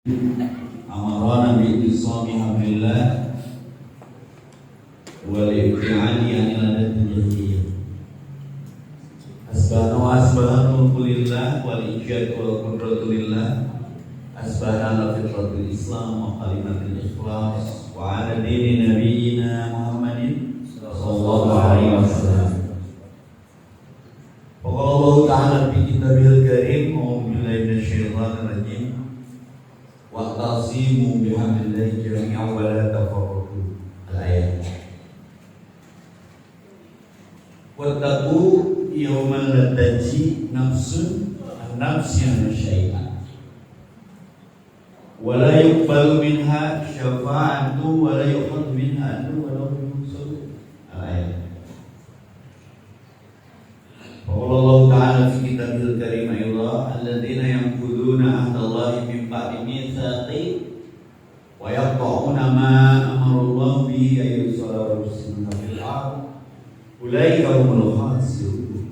أمرنا باعتصام حبل الله والابتعاد عن العادات الجاهلية. أسبحنا وأسبحنا الملك لله والإيجاد والقدرة لله. أسبحنا فطرة الإسلام وكلمة الإخلاص وعلى دين نبينا محمد صلى الله عليه وسلم. وقال الله تعالى في كتابه الكريم: أعوذ بالله من الشيطان الرجيم. وَاعْتَصِمُوا بِحَبْلِ اللَّهِ جَمِيعًا وَلَا تَفَرَّقُوا. Al-ayat. وَاتَّقُوا يَوْمًا لَا تَجْزِي نَفْسٌ عَنْ نَفْسٍ شَيْئًا وَلَا يُقْبَلُ مِنْهَا شَفَاعَةٌ وَلَا يُؤْخَذُ مِنْهَا عَدْلٌ وَلَا هُمْ يُنصَرُونَ. Al-ayat. وقال الله تعالى في كتابه الكريم: أيضا الذين ينقضون عهد الله من بعد ميثاقه ويقطعون ما أمر الله به أن يوصل ويفسدون في الأرض أولئك هم الخاسرون.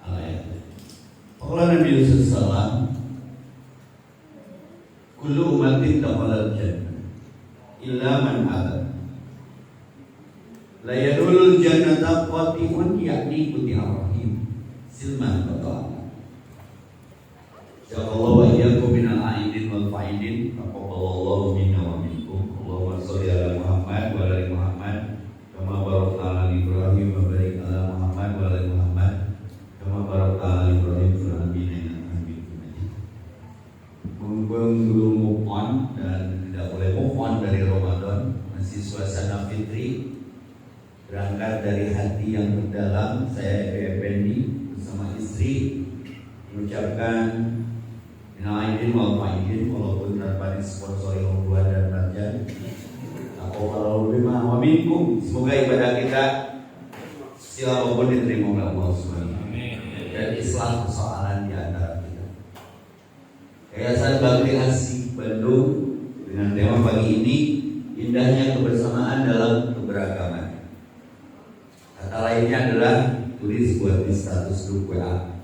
Ayat. وقال النبي صلى الله عليه وسلم: كل أمة دخل الجنة إلا من أبى. La yadulul jannata qati'un yakni quti'ar rahim silman qata'an. Insyaallah wa iyyakum minal a'idin wal fa'idin. Taqabbalallahu minna wa minkum. Allahumma shalli ala Muhammad wa ala ali Muhammad kama barakta ala Ibrahim wa barik ala Muhammad wa ala ali Muhammad kama barakta ala Ibrahim fil alamin innaka Hamidum Majid. Mumpung belum move on dan tidak boleh move on dari Ramadan, masih suasana fitri. Berangkat dari hati yang terdalam, saya Effendi bersama istri mengucapkan minal aidin wal faidin, walaupun tanpa disponsori orang tua dan raja. Taqabbalallahu minna wa minkum. Semoga ibadah kita siapapun diterima oleh Allah Subhanahu dan islah persoalan di antara kita. Yayasan Bakti Asih Bandung dengan tema pagi ini, indahnya kebersamaan dalam keberagaman. Kata lainnya adalah tulis buat di status grup WA.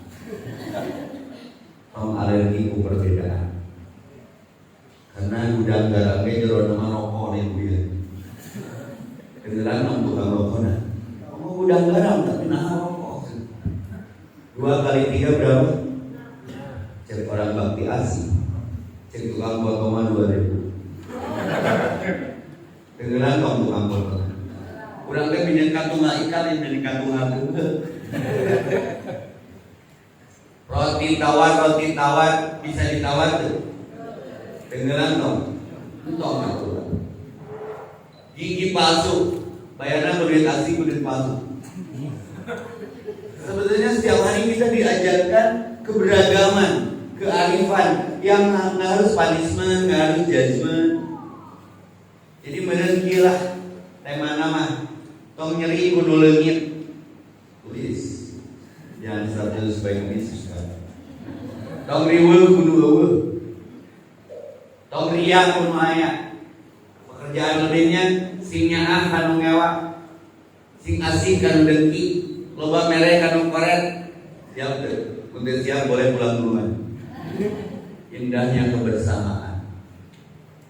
Tom alergi ku perbedaan. Karena gudang garamnya jero nama rokok nih dia. Kebetulan nom tukang rokok nah. Kamu gudang garam tapi nah rokok. 2 kali 3 berapa? Cek orang Bakti Asih. Cek tukang potong 2000. Kebetulan tom tukang potong. Kurang lebih minyak kantung ikan yang dari kantung aku. Roti tawar bisa ditawar tuh. Dengeran dong, entong aku. Gigi palsu, bayaran duit asli duit palsu. Sebetulnya setiap hari kita diajarkan keberagaman, kearifan yang nggak harus punishment, nggak harus judgment. Jadi menengkilah tema nama. Tong nyeri kudu leungit. Tulis. Jangan sampai sebaik bisnis kan. Tong riweuh kudu eueuh. Tong riang kudu aya. Pekerjaan lebihnya sing nyaah kanu ngewa. Sing asih kanu dengki, loba mere kanu koret. Siap teu? Mun siap boleh pulang duluan. Indahnya kebersamaan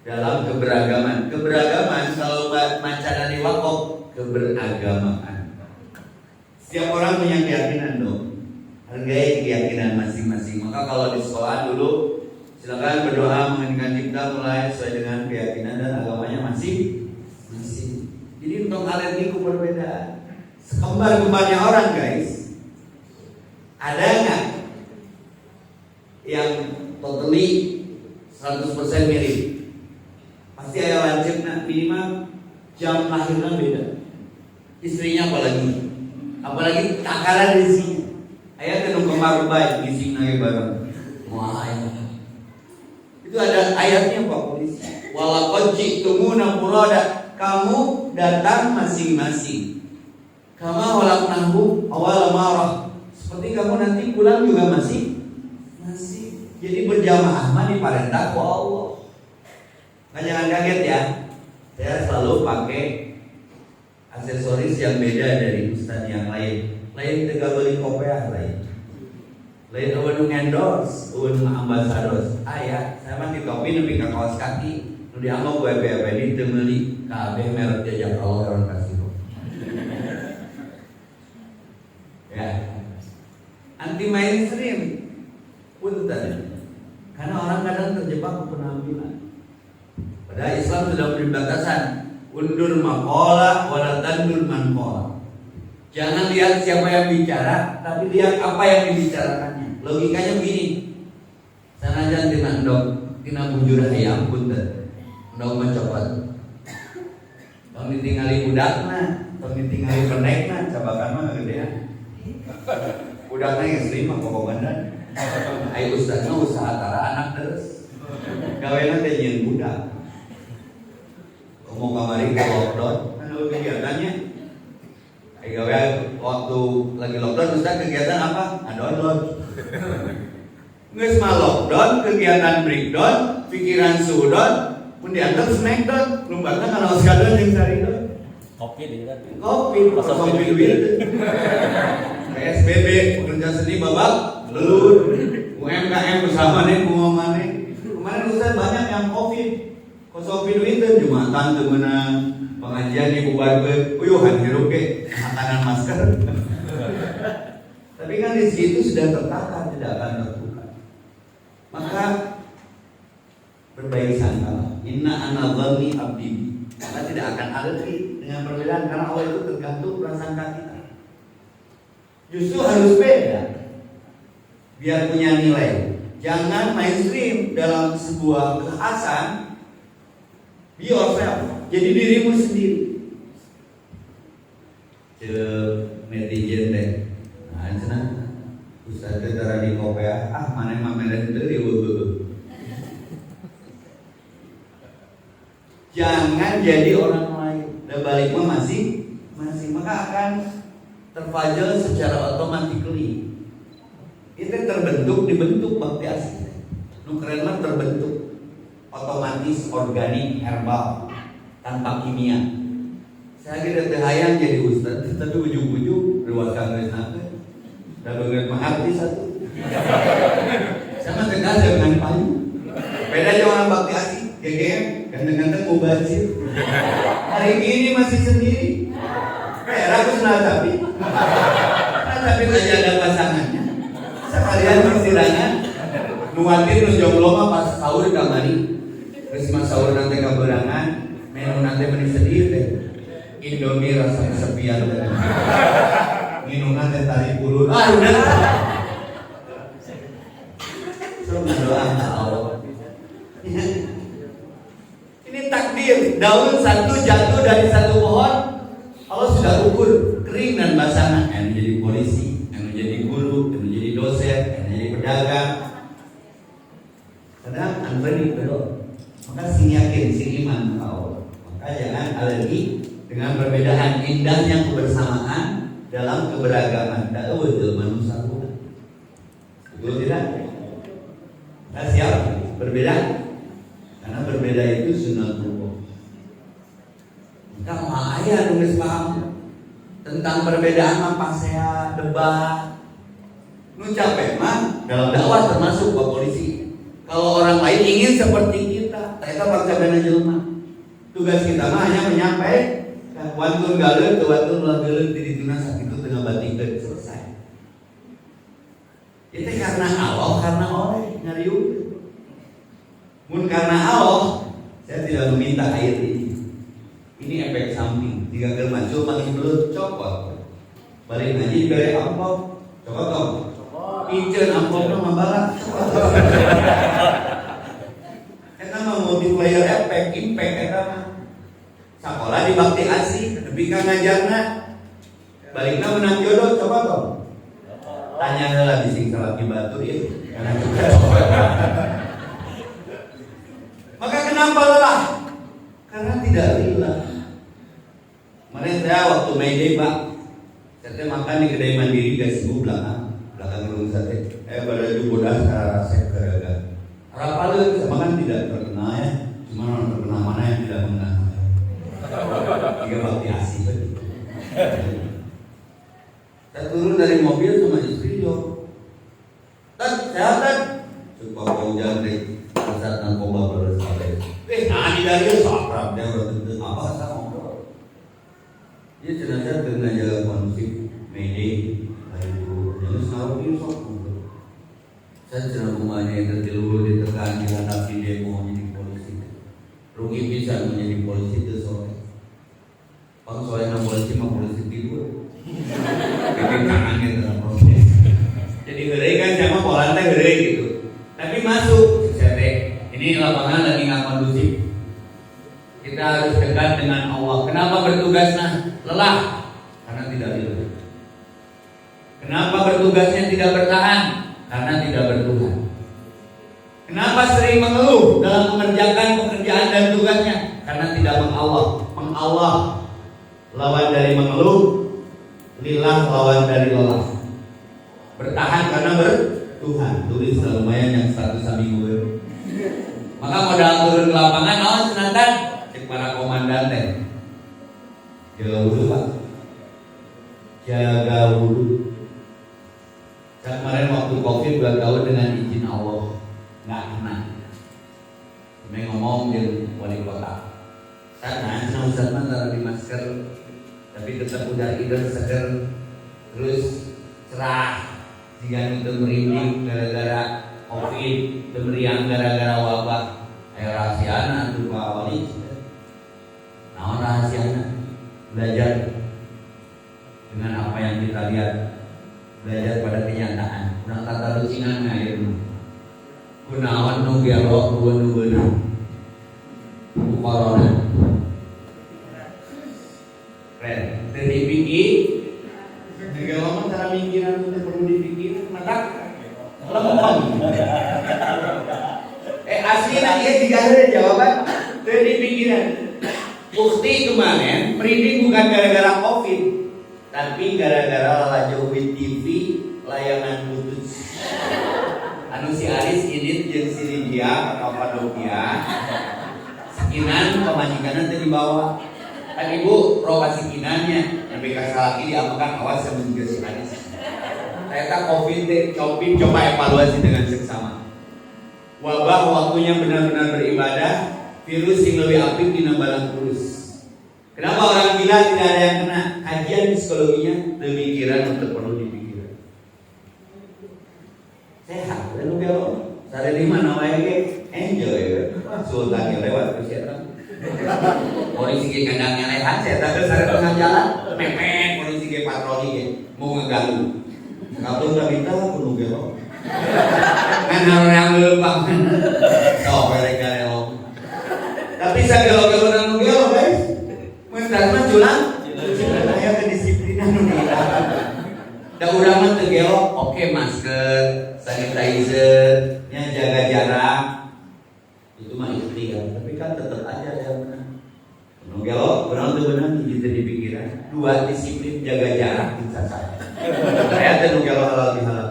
dalam keberagaman. Keberagaman kalau macana di wakaf keberagamaan. Setiap orang punya keyakinan dong. Hargai keyakinan masing-masing. Maka kalau di sekolah dulu silakan berdoa mengeningkan cipta mulai sesuai dengan keyakinan dan agamanya masing-masing. Jadi untuk alergi ku berbeda. Sekembar-kembarnya orang guys. Ada nggak yang totally 100% mirip? Pasti ada lancipna minimal jam lahirnya beda. Istrinya apalagi takaran rezekinya. Ayah kena kembar baik gising nage bareng. Wah, itu ada ayatnya Pak Polisi. Walaqad ji'tumuna furada, kamu datang masing-masing. Kama walaqnahu awal marah, seperti kamu nanti pulang juga masing. Jadi berjamaah mah diparentah ku Allah. Jangan kaget ya. Saya selalu pakai aksesoris yang beda dari ustaz yang lain. Lain tega beli kopiah lain. Lain eueun endorse, eueun ambasados. Aya, saya mah di topi nepi ka kaos kaki. Nu dianggo ku EPD teu meuli ka abeh merek jajak Allah orang kasih. Ya. Anti mainstream. Punten. Karena orang kadang terjebak penampilan. Padahal Islam sudah memberi batasan. Undur maqala wala tandur manqala. Jangan lihat siapa yang bicara, tapi lihat apa yang dibicarakannya. Logikanya begini. Sanajan tina endog, tina bujur hayam punten. Endog mencopot. Tong ditingali budakna, tong ditingali pendekna, cabakan mah gedean. Budakna geus 5 kokogandan. Ai ustadna usaha tara anak terus. Gawena teh nyeun budak. Mau kamari ke lockdown, kan kegiatannya. Gawe waktu lagi lockdown, Ustaz kegiatan apa? Download. Nges mah lockdown, kegiatan breakdown, pikiran sudon, pun diantar smackdown, lumbana kalau sekadon yang cari down. Kopi di kan. Kopi duit. PSBB, pekerja seni babak belur. UMKM bersama nih, maneh. Kemarin Ustaz banyak yang COVID. Kosopi duit itu Jumatan tuh menang pengajian dibubarkan, uyuhan hirup ke makanan masker. Tapi kan di situ sudah tertata, tidak akan terbuka. Maka berbaik sangka, inna ana dzanni abdi. Maka tidak akan alergi dengan perbedaan karena Allah itu tergantung prasangka kita. Justru harus beda biar punya nilai. Jangan mainstream dalam sebuah kekhasan. Be yourself, jadi dirimu sendiri. Netizen deh. Nah, cenah Ustaz teh tara di kopea, maneh mah meren deui weuh. Jangan jadi orang lain. Dan balik mah masing maka akan terfajal secara otomatis. Itu dibentuk bakti asli. Nu keren mah terbentuk otomatis, organik, herbal, tanpa kimia. Saya kira hayang jadi ustaz, tapi ujung-ujung luar kanggeus nate. Da beungeut mah artis satu. Sama tegas dengan payu. Beda jeung orang bakti asli, gegem, ganteng-ganteng mubazir. Hari ini masih sendiri. Aku senang tapi aja ada pasangannya. Sekalian bersilangan, nuatin nu jomblo mah pas sahur kamari. Terus mas sahur nanti kaberangan, menu nanti meni sedih deh. Indomie rasa kesepian deh. Minum nanti tarik ulur. Udah. Selamat doa Allah. Ini takdir. Daun satu jatuh dari satu pohon, Allah sudah ukur kering dan basah. Yang menjadi polisi, yang menjadi guru, yang menjadi dosen, yang menjadi pedagang. Kadang unpredictable. Maka sing yakin, sing iman Allah. Maka jangan alergi dengan perbedaan, indahnya kebersamaan dalam keberagaman. Tak betul manusia bukan. Betul tidak? Nah, siap berbeda? Karena berbeda itu sunatullah. Maka mah aya nulis paham tentang perbedaan mah saya debat. Nu capek mah dalam dakwah termasuk Pak Polisi. Kalau orang lain ingin seperti kita bangsa bena jelema. Tugas kita mah hanya menyampaikan wantun galeun teu wantun galeun di dituna sakitu teu ngabatikeun selesai. Itu karena Allah, karena oleh ngariung. Mun karena Allah, saya tidak meminta air ini. Ini efek samping. Jika keur macul makin belut copot. Balik ngaji dibere amplop. Coba dong. Piceun amplopna mabala. Eta mah multiplier efek, impact eta mah. Sakola di bakti asih, nepi ka ngajarna. Balikna menang jodoh, coba dong. Tanya heula bising salaki batur ieu. Maka kenapa lelah? Karena tidak lillah. Kemarin saya waktu Mayday Pak, saya makan di kedai Mandiri Gasibu belakang gedung sate. Pada jubodas rasep garaga. Rapaleun sama kan tidak terkenal ya, cuma orang terkenal mana yang tidak mengenal. Tiga bakti asih begitu. Saya turun dari mobil sama istri Jo. narkoba baru sampai. Nah di dari sakrab dia bertentu apa sama ngobrol. Dia jenazah dengan jaga kondusif, mede, ayo jangan selalu ini sok. Saya cenah rumahnya yang tertidur ditekan dihanap di demo jadi polisi. Rugi bisa menjadi polisi itu soalnya. Bang soalnya polisi mah polisi tidur. Tapi kangen dalam proses. Jadi gerai kan sama polanya gerai gitu. Tapi masuk, ini lapangan lagi nggak kondusif. Kita harus dekat dengan Allah. Kenapa bertugas lelah? Karena tidak ridho. Kenapa bertugasnya tidak bertahan? Karena tidak bertuhan. Kenapa sering mengeluh dalam mengerjakan pekerjaan dan tugasnya? Karena tidak mengawal. Mengawal lawan dari mengeluh, lillah lawan dari lelah. Bertahan karena bertuhan. Tulis lumayan yang status minggu. Maka modal turun ke lapangan, senatan cek para komandan teh. Jaga wudhu Pak. Jaga wudhu. Saya kemarin waktu COVID 2 tahun dengan izin Allah nggak kena. Cuma ngomong di wali kota. Karena Ustaz taruh di masker, tapi tetap udah idul seger, terus cerah. Jika itu merinding gara-gara COVID, meriang gara-gara wabah. Ayo rahasiana tuh Pak Wali. Nah rahasiana belajar dengan apa yang kita lihat, belajar pada kenyataan. Kurang kata lucingan air. Gunawan nu gelok nu beunang. Corona. Keren. Tadi pikir gelok cara mikiran itu perlu dipikir mata lempeng. Aslinya dia juga ada jawaban dari pikiran. Bukti kemarin merinding bukan gara-gara COVID, tapi gara-gara lajau TV layangan putus. Anu si Aris Idit jeung si Lydia Kapadokia sakinan pemajikanna teh dibawa. Kan ibu proba sakinannya, tapi kasalaki diapakan awas sama juga si Aris. Ternyata COVID teh coba evaluasi dengan seksama. Wabah waktunya benar-benar beribadah, virus yang lebih aktif di balang kurus. Kenapa orang gila tidak ada yang kena? Kajian psikologinya pemikiran untuk perlu dipikirkan. Sehat, lalu kalau saya di mana wae enjoy, sultan yang lewat terus ya. Polisi ke kandangnya lehat, saya tak saya tengah jalan, mepet polisi ke patroli mau ngeganggu. Kalau nggak minta penuh gelok. Kan orang lembang so mereka elok. Tapi saya gelok-gelok dan gelok guys. Mentas mah culang aya kedisiplinan nu kita. Da urang mah teu gelok, oke masker, sanitizer, nya jaga jarak. Itu mah ikhtiar, tapi kan tetap aja ada yang menang. Nu gelok, urang teu beunang hiji teu dipikiran. Dua disiplin jaga jarak bisa saja. Saya teu nu gelok halal bihalal.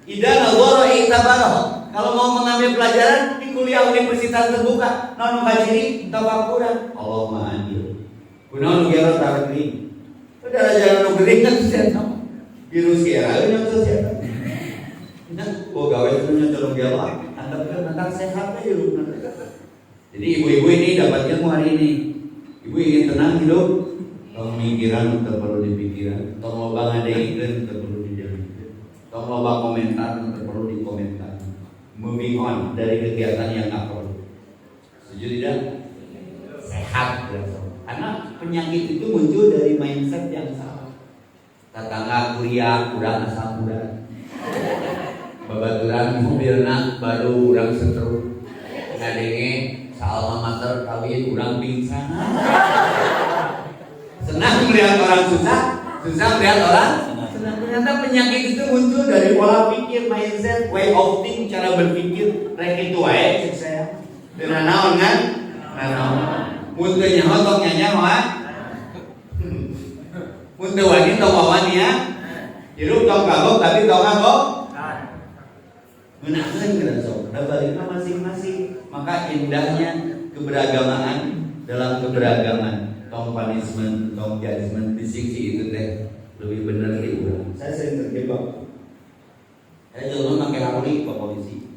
Idan Allah i'tabarah. Kalau mau mengambil pelajaran di kuliah universitas terbuka, non hajiri tafakuran. Allah Maha Adil. Kunaon geus tarikni. Udah jalan nu geuning kan sehat. Virus kira nya sehat. Nah, gawe nya tolong gelak. Anda benar sehat aja hidup. Jadi ibu-ibu ini dapat ilmu hari ini. Ibu ingin tenang hidup. Tong mikiran teu perlu dipikiran. Tong loba ngadeikeun teu perlu dijalankeun. Tong loba komentar teu perlu dikomentar. Moving on dari kegiatan yang nggak perlu. Setuju tidak? Sehat ya. Karena penyakit itu muncul dari mindset yang salah. Tetangga kuliah kurang asal kurang. Babaturan mobilna baru urang setruk. Ngadenge salma mater kawin urang pingsan. Senang melihat orang susah, susah melihat orang senang. Ternyata penyakit itu muncul dari pola pikir, mindset, way of think, cara berpikir. Rek itu wae cek saya. Dengan naon kan? Naon. Mun teu nyaho tong nyanyaho. Mun teu wani tong wani ya. Hirup tong kagok tapi tong kagok. Gunakan kita sok. Da balikna masing-masing. Maka indahnya keberagaman dalam keberagaman. Tong punishment, tong judgment, disiksi itu teh lebih benar di urang. Saya sering terjebak. Jangan pakai Harley Pak Polisi.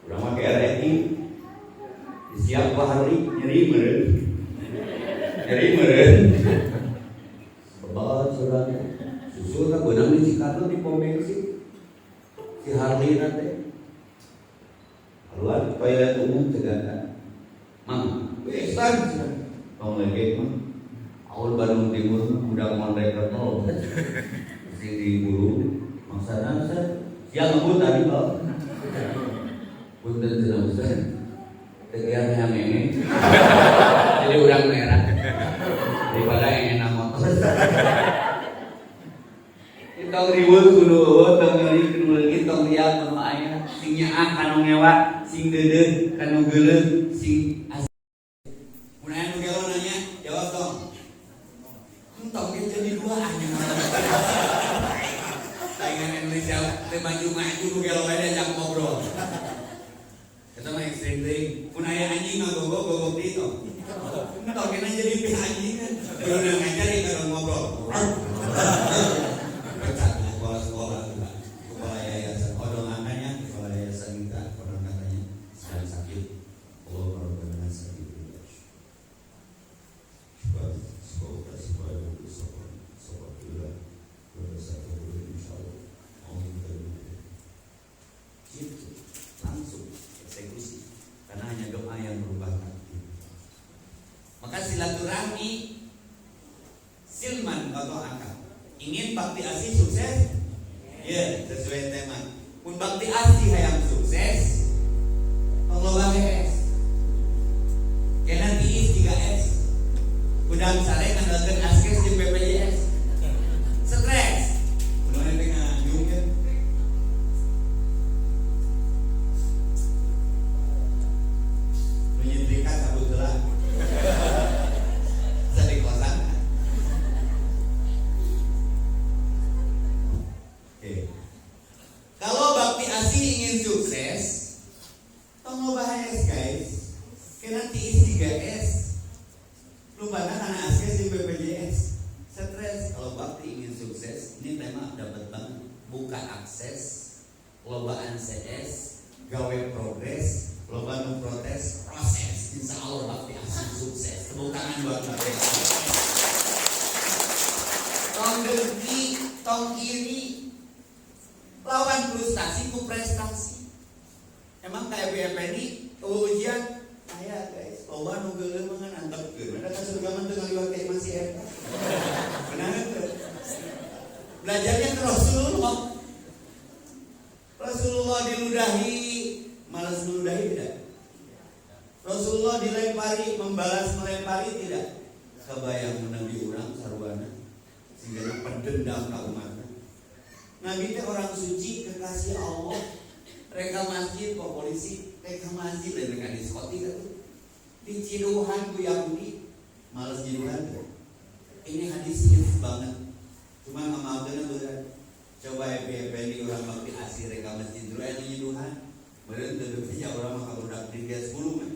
Udah pakai RX. Siap Pak Harley, nyeri meren. Sebab saudara, susul tak benang di Cikarang di pom bensin. Si Harley nanti. Keluar toilet umum segala. Mang, besan. Kau lagi mang. Awal Bandung Timur udah mondek retol. Si diburu. Maksudnya siang ngebut tadi Pak. Punten cenah Ustaz. Tegean yang ini. Jadi urang merah. Daripada yang enak motor. Kitong riweuh kudu eueuh tong ngeulik kudu leungit tong liat anu aya. Sing nyaak kanu ngewa, sing deudeuh kanu geuleuh, sing mun aya nu gelo nanya, jawab tong. Entong ge jadi duaan nya. Saingan Indonesia teh maju-maju nu gelo wae diajak ngobrol. Eta mah ekstrem teuing. Mun aya anjing ngagogok di tong. Entong kena jadi pih anjing kan. Udah ngajari karo ngobrol. Sekolah juga. Kepala yayasan odong angkanya, kepala yayasan kita konon katanya sedang sakit. Allah merupakan sakit. Langsung eksekusi karena hanya doa yang berubah takdir. Maka silaturahmi silman atau akal. Ingin bakti asih sukses? Ya, sesuai tema. Mun bakti asih hayang sukses, Allah bahes. Kena tiis 3S. Udang sare ngandalkeun askes jeung BPJS. Stres. Kunaon teh ngajungkeun. Menyetrika cabut heula. Sadi kosan. Kalau bakti asih ingin sukses, tong bahas guys. Kena tiis 3S. Lupana karena askes di BPJS. Stres. Kalau bakti ingin sukses, ini tema dapat banget. Buka akses, lobaan CS, gawe progres, loba nu protes, proses. Insya Allah bakti asih sukses. Tepuk tangan buat bakti. Tong dengki, tong iri. Lawan frustasi ku prestasi. Emang kayak BMPNI ujian aya guys, loba nu geuleuh mah antepkeun. Ada ka surga mah teu ngaliwat kayak masih eta. Benar teu? Belajarnya ke Rasulullah. Rasulullah diludahi, malas meludahi tidak? Rasulullah dilempari, membalas melempari tidak? Kebayang Nabi urang sarwana sehingga pendendam ka umatna. Nabi teh orang suci, kekasih Allah. Reka masjid, kok polisi reka masjid dan reka diskotik itu. Diciduhan ku Yahudi, males jiduhan tuh. Ini hadis hits banget. Cuma ngamalkeun berat. Coba di orang bakti asih reka masjid dulu aya nyiduhan. Beureun teu nya urang mah kabudak di 10 mah.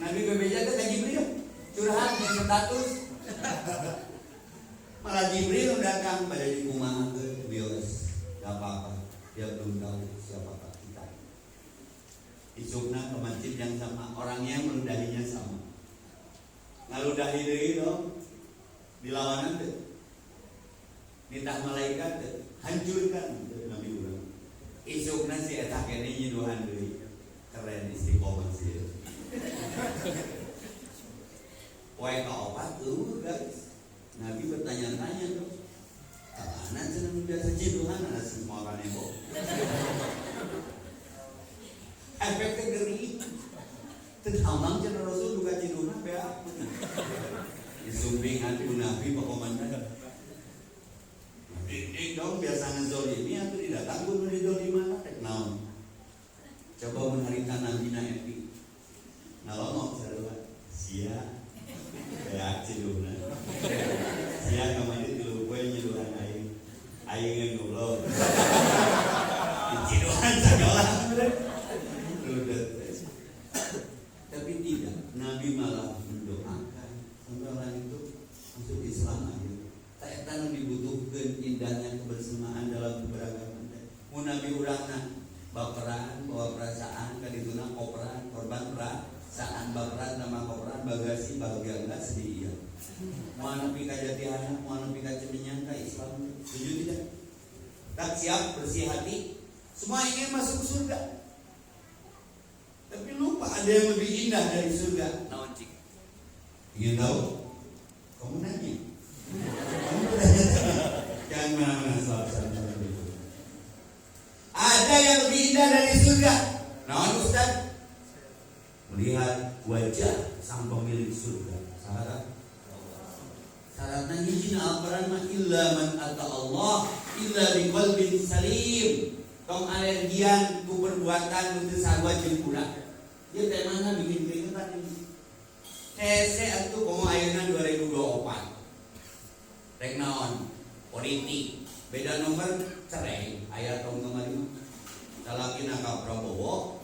Nabi bebeja teh ka Jibril, curhat di status. Malah Jibril datang pada di kumaha ke bios, gak apa-apa, dia belum tahu siapakah kita. Isukna ke masjid yang sama, orangnya meludahinya sama. Ngaludahi deui dong, dilawanan teh, nitah malaikat teh, hancurkan Nabi urang. Isukna si eta kene nyiduhan deui, keren istiqomah sih. Poe kaopat guys. Nabi bertanya-tanya tuh, kapan senang biasa ciduhan ada semua orang nebo. Efeknya geri. Tertamang cina Rasul buka ciduhan beak. Disumbing hati Nabi pak komandan. Dik dong biasa ngezolimi atau tidak tanggung dari zoliman tek naon. Coba menarikan Nabi na epi. Nalongok sarua. Sia. Beak ciduhan. Sia kamari tilu poe nyiduhan aing. Aing ngobrol. Ciduhan sagala. Tapi tidak, Nabi malah mendoakan sampai orang itu masuk Islam aja. Tak eta nu dibutuhkeun indahnya kebersamaan dalam keberagaman. Mun nabi urangna baperan, bawa perasaan, kadituna koperan, korban perasaan, baperan nama koperan, bagasi bahagia enggak sedih ya. Mau nepi ka jatiana, mau nepi ka ceminyang ka Islam, setuju tidak? Tak siap bersih hati, semua ingin masuk surga. Tapi lupa ada yang lebih indah dari surga. Naon cik? Ingin tahu? Kamu nanya. Kamu bertanya. Jangan mana-mana salah-salah. Ada yang lebih indah dari surga. Naon Ustaz? Melihat wajah sang pemilik surga. Syaratnya hiji al-Quran mah illa man ata Allah illa biqalbin salim. Tong alergian ku perbuatan nu teu sarua jeung urang. Ieu teh mana bikin keringetan ini. Hese atuh komo ayeuna 2024. Rek naon? Politik. Beda nomor cerai aya tahun kemarin mah. Salakina ka Prabowo,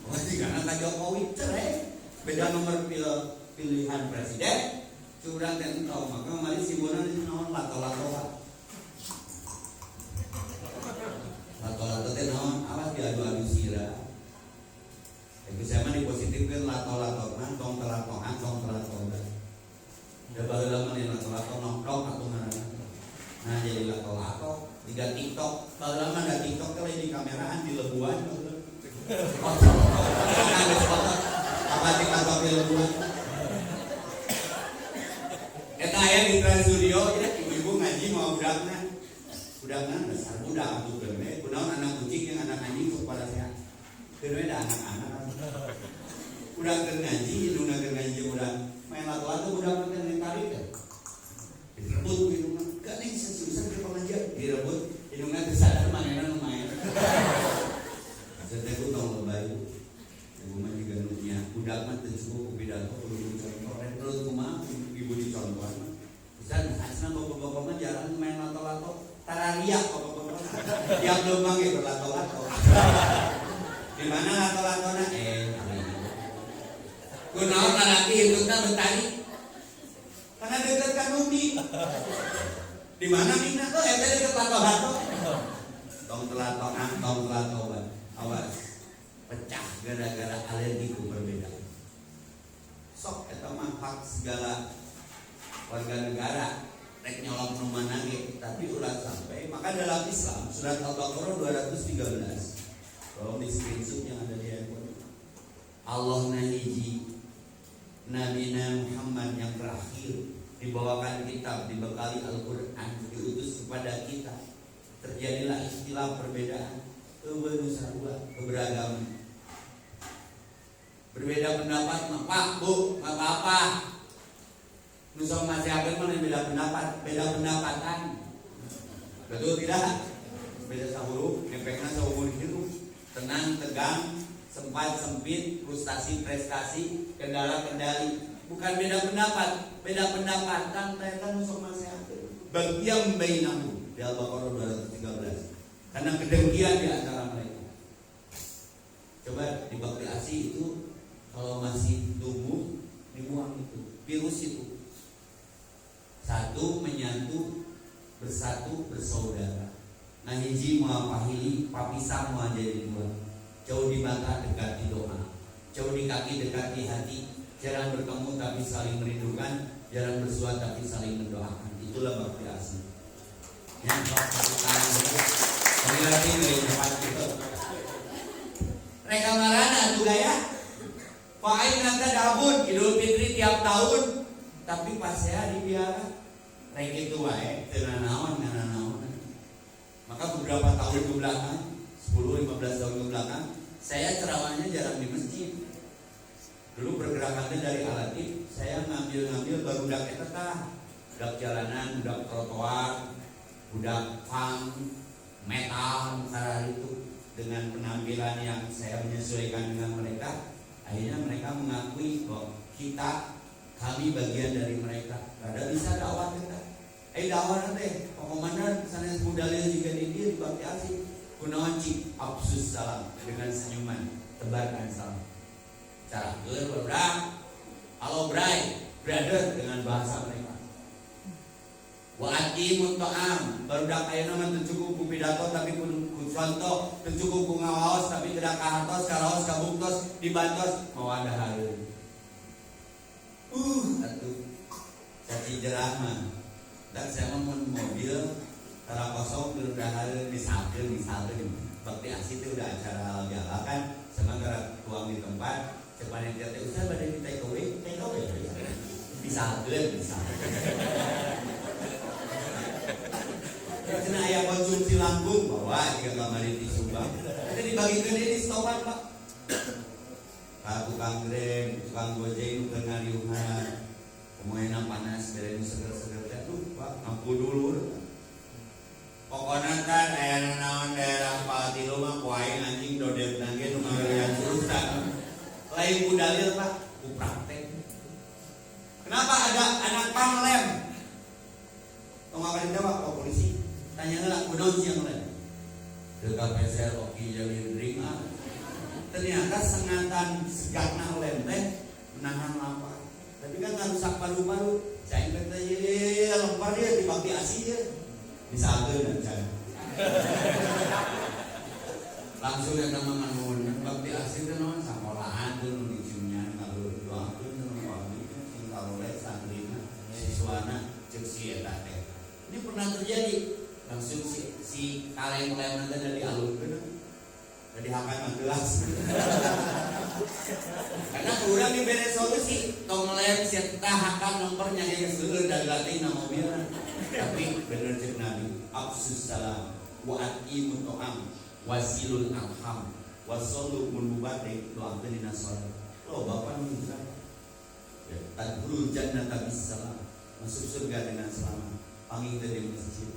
wajibna ka Jokowi cerai. Beda nomor pilihan presiden. Curang dan tahu maka mari simbolan itu naon lato-lato. Lato-lato teh naon? Awas diadu-adu sira. Itu sama dipositifkeun lato-lato kan tong telatoan tong telatoan. Da baheula mah lato-lato nongkrong atuh ngaranna. Nah jadi lato-lato tiga TikTok. Baheula mah da TikTok teh di kameraan di lebuan. Apa TikTok di lebuan? Eta aya di Trans Studio ya ibu-ibu ngaji mau budakna dasar budak atuh gede kunaon anak kucing yang anak anjing kepada saya gede da anak-anak budak keur ngaji hidungna keur ngaji budak main lato-lato budak teh tarik teh direbut hidungna gak nih seriusan ke pengajian direbut hidungna teu sadar manehna nu main teh ku tong lebay ibu mah juga nunya budak mah teu cukup pidato kudu dicontoh terus kumaha ibu dicontohan Ustaz, asna bapak-bapak mah jarang main lato-lato tarariak bapak-bapak tiap lembang ya berlato-lato di mana lato-latona kunaon lalaki hidupna betani karena dekat kan Umi di mana mina tuh eta dekat lato-lato tong telato awas pecah gara-gara alergi ku berbeda sok eta mah hak segala warga negara rek nyolong nu mana ge tapi ulah sampai maka dalam Islam surat Al-Baqarah 213 tolong di screenshot yang ada di handphone Allah hiji Nabi Muhammad yang terakhir dibawakan kitab dibekali Al-Quran diutus kepada kita terjadilah istilah perbedaan keberagaman berbeda pendapat Pak Bu nggak apa-apa nusong masih apa mana beda pendapatan betul tidak beda sahuru efeknya seumur hidup tenang tegang sempat sempit frustasi prestasi kendala kendali bukan beda pendapatan mereka nusong masih apa bagian bainamu di Al-Baqarah 213 karena kedengkian di antara mereka coba di bakti asi itu kalau masih tumbuh dibuang itu virus itu satu menyatu bersatu bersaudara nah hiji moal pahili papisah moal jadi dua jauh di mata dekat di doa jauh di kaki dekat di hati jarang bertemu tapi saling merindukan jarang bersua tapi saling mendoakan itulah bakti asli yang berarti dari tempat itu mereka marana tuh gaya Fa'ain nanti dabun Idul Fitri tiap tahun tapi pas saya dibiarkan rek itu wae tenanawan maka beberapa tahun ke belakang 10-15 tahun ke belakang saya ceramahnya jarang di masjid dulu pergerakannya dari Alatif saya ngambil barudak eta tah budak jalanan budak trotoar budak punk metal karena itu dengan penampilan yang saya menyesuaikan dengan mereka akhirnya mereka mengakui bahwa kami bagian dari mereka. Kada bisa dakwah kita. Dakwah nanti, komandan sana budalnya juga di bakti asih. Kunaon cik absus salam dengan senyuman tebarkan salam. Cara berdak, halo bray, brother dengan bahasa mereka. Wa aqimut ta'am, barudak ayeuna mah teu cukup ku pidato tapi ku contoh, teu cukup ku ngawaos tapi tidak kahartos, karaos, kabuktos, dibantos mawadah hareun. Atuh caci jerah mah. Dan saya mun mobil tara kosong teu udah hareun misalkeun bakti asih teh udah acara gala kan sama gara tuang di tempat cepanin teh usah bade di take away misalkeun cenah aya konsumsi lambung bawa jika kamari di Subang ada dibagikeun di stopan Pak tukang greng, tukang gojek nu keur ngariuhan kumaha panas bere nu seger-seger teh Pak mampu dulu pokoknya kan aya naon daerah Palatilu mah ku aing anjing dodep nage nu ngarian susah lain ku dalil Pak ku praktek. Kenapa ada anak panglem tong ngapain jawab Pak polisi tanya heula kunaon siang lem teu kapeser oki jalin ring ternyata sengatan segakna lem teh menahan lapar tapi kan ngarusak paru-paru cai teh ye lempar dia dibakti asih ye misalkeun can langsung eta mah nganun bakti asih teh naon sakolahan teh nu diciumnya ngaluhur doakeun teh pagi sing kaloleh santrina siswana ceuk si eta teh ini pernah terjadi langsung si kaleng-kaleng teh dari alurkeun jadi hakan gelas karena kurang diberi solusi tong lem serta hakan nomornya yang seueur dan latih nama mobil tapi bener cek Nabi absus salam wa atimut ta'am wasilul arham wasallu munubate doakeun dina salat lo bapak nu ya tadkhulul jannata bisalam masuk surga dengan selamat panggil dari masjid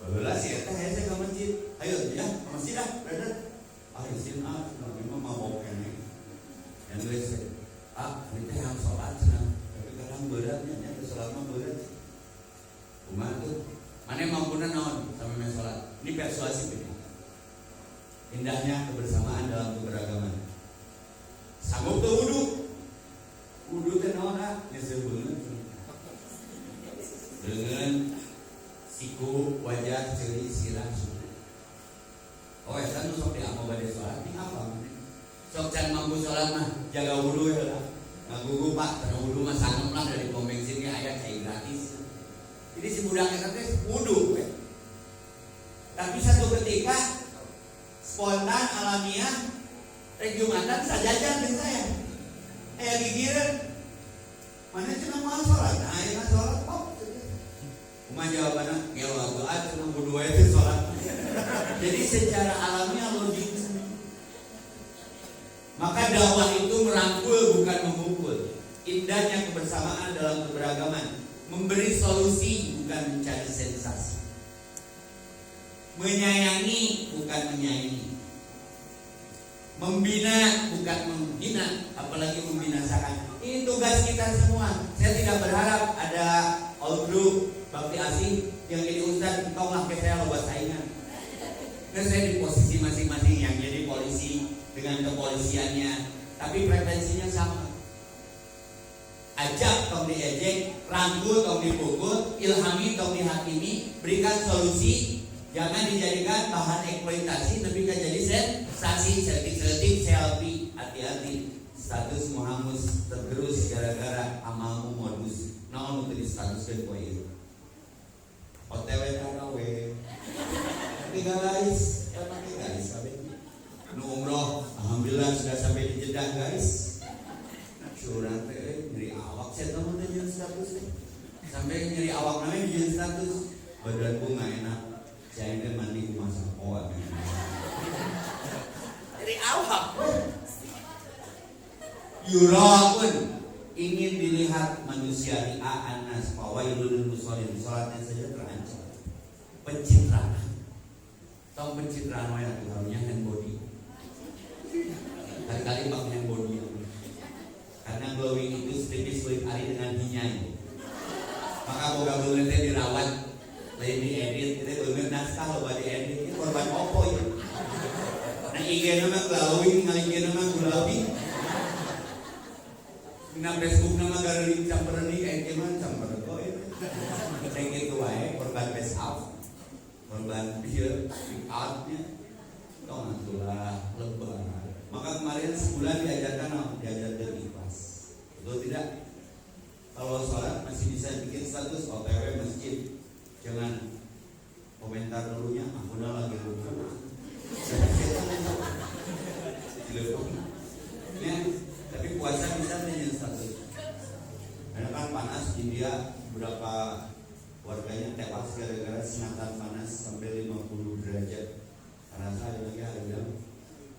baheula si eta hese ka masjid ayo ya ke masjid dah brother ayo sin nabi mah mabok kene yang geus ini teh yang salat cenah tapi kadang beratnya nya salat mah berat kumaha tuh mane mampuna naon sampai men salat ini persuasif ini indahnya kebersamaan dalam keberagaman sanggup tuh wudu teh naon nyeseuh beungeut dengan siku wajah ceri sirah suku oh eta nu sok diamoh bade salat ini apa sok can mampu salat mah jaga wudu ya lah ngagugu Pak karena wudu mah sangem lah dari pom bensin ge aya cai gratis jadi si budak eta teh wudu tapi satu ketika spontan alamiah rek Jumatan sajajan jeung saya aya gigireun mana cenah moal salat aya salat kok kumaha jawabanna ngelo doa cenah wudu itu salat jadi secara alamiah logis maka dakwah itu merangkul bukan memukul indahnya kebersamaan dalam keberagaman memberi solusi bukan mencari sensasi menyayangi bukan menyayangi membina bukan menghina apalagi membinasakan ini tugas kita semua saya tidak berharap ada all group bakti asih yang jadi ustaz tolonglah ke saya loba saingan dan saya di posisi masing-masing yang jadi polisi dengan kepolisiannya tapi frekuensinya sama ajak tong diejek rangkul tong dipukul ilhami tong dihakimi berikan solusi jangan dijadikan bahan eksploitasi tapi kan jadi sensasi selfie hati-hati status muhamus tergerus gara-gara amalmu modus naon teu distatuskeun poe ieu OTW taraweh tapi guys kabeh nu umroh alhamdulillah sudah sampai di Jeddah guys curang teh nyeri awak saya temen teh jeung status teh sampai nyeri awak namanya jeung status badan bunga enak saya teh mandi ku masak oat nyeri awak yuraqun ingin dilihat manusia anas fawailul musallin salatnya saja terancam pencitraan tong pencitraan wae atuh hand body kali-kali pakai hand body karena glowing itu setipis kulit ari dengan hinyai maka boga beungeut teh dirawat lain diedit teh beungeut naskah loba diedit ini korban opo ya nah IG-na mah glowing ngaligena mah glowing na Facebook nama garing campereuni kayak gimana camper kok itu Kayak gitu wae, korban base out, korban dia pick outnya, tong itulah lebar. Maka kemarin sebulan diajarkan ikhlas. Betul tidak? Kalau sholat masih bisa bikin status OTW masjid, jangan komentar dulunya, aku lagi lupa. Ya, tapi puasa bisa menjadi status. Karena kan panas India, beberapa warganya tewas gara-gara sengatan panas sampai 50 derajat. Karena saya lagi ada bilang,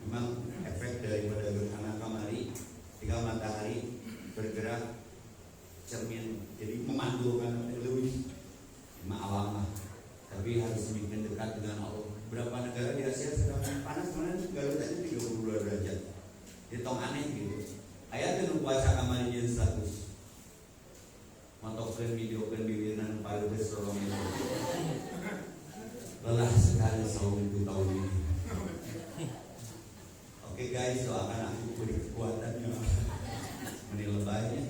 memang efek daripada gerhana kamari, ketika matahari bergerak cermin, jadi memantulkan lebih alam lah. Tapi harus semakin dekat dengan Allah. Berapa negara di Asia sedang panas, kemarin Garut aja 32 derajat. Jadi tong aneh gitu. Ayat itu puasa kamari jadi status. Mantokkan video kan bibiran pada besorong itu. Lelah sekali saum itu tahun ini. Oke guys, doakan aku beri kekuatannya menilainya.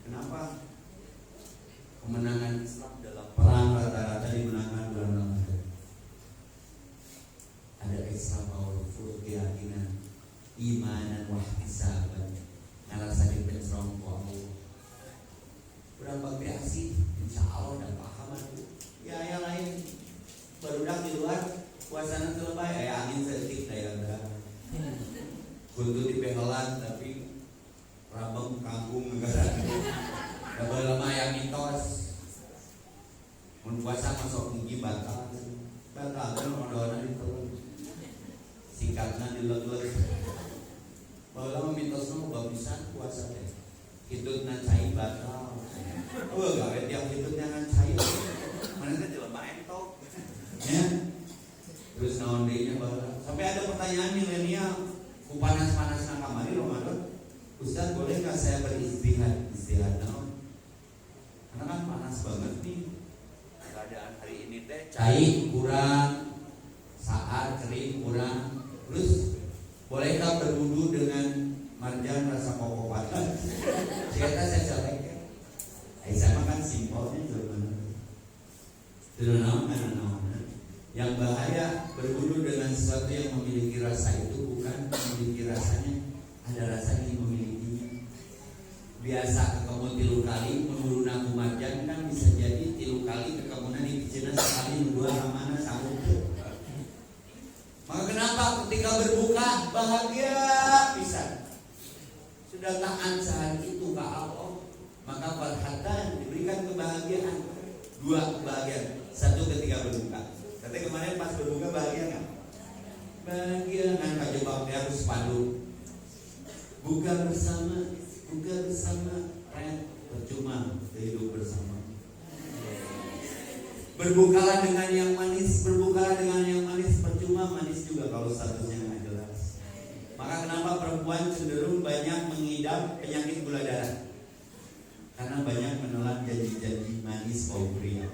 Kenapa? Kemenangan Islam dalam perang rata-rata dimenangkan bulan Ramadan. Ada extra powerful keyakinan, imanan wahtisaban, ngalasain pencerong ku Allah. Berapa kreasi, insya Allah dan paham aku. Ya yang lain barudak di luar puasana selebay, angin setik daya udah. Kuntu di pehelan tapi rabang kampung negara. Double lama yang mitos. Mun puasa masuk tinggi batal kan modalna itu. Singkatna dileg-leg. Bahwa lama mitosna mah babisan puasa teh. Hitutna cai batal. Gawe tiap hitutnya ngan cai. Mana teh jelema entok. Ya. Terus naon deui nya baheula. Sampai ada pertanyaan milenial, ku panas-panasna kamari Ramadan. Ustaz, boleh nggak saya beristihad? Istihad naon? Karena kan panas banget nih keadaan hari ini teh, cai kurang, saat kering kurang. Terus bolehkah berwudu dengan marjan rasa kokopatan? Cerita saya colek. Saya makan simpelnya Tidak yang bahaya berwudu dengan sesuatu yang memiliki rasa itu bukan memiliki rasanya, ada rasanya yang memilikinya. Biasa ketemu 3 kali menurun marjan kan bisa jadi 3 kali ketemuan di kecilnya sekali dua ramana sanggup. Maka kenapa ketika berbuka bahagia bisa sudah taat saat itu ke Allah, maka farhatan diberikan kebahagiaan. 2 kebahagiaan, 1 ketika berbuka. Katanya kemarin pas berbuka bahagia nggak? Bahagia kan kajebak dia harus padu. Buka bersama, percuma hidup bersama. Berbukalah dengan yang manis, percuma manis juga kalau statusnya nggak jelas. Maka kenapa perempuan cenderung banyak mengidap penyakit gula darah? Karena banyak menelan janji-janji manis kaum pria.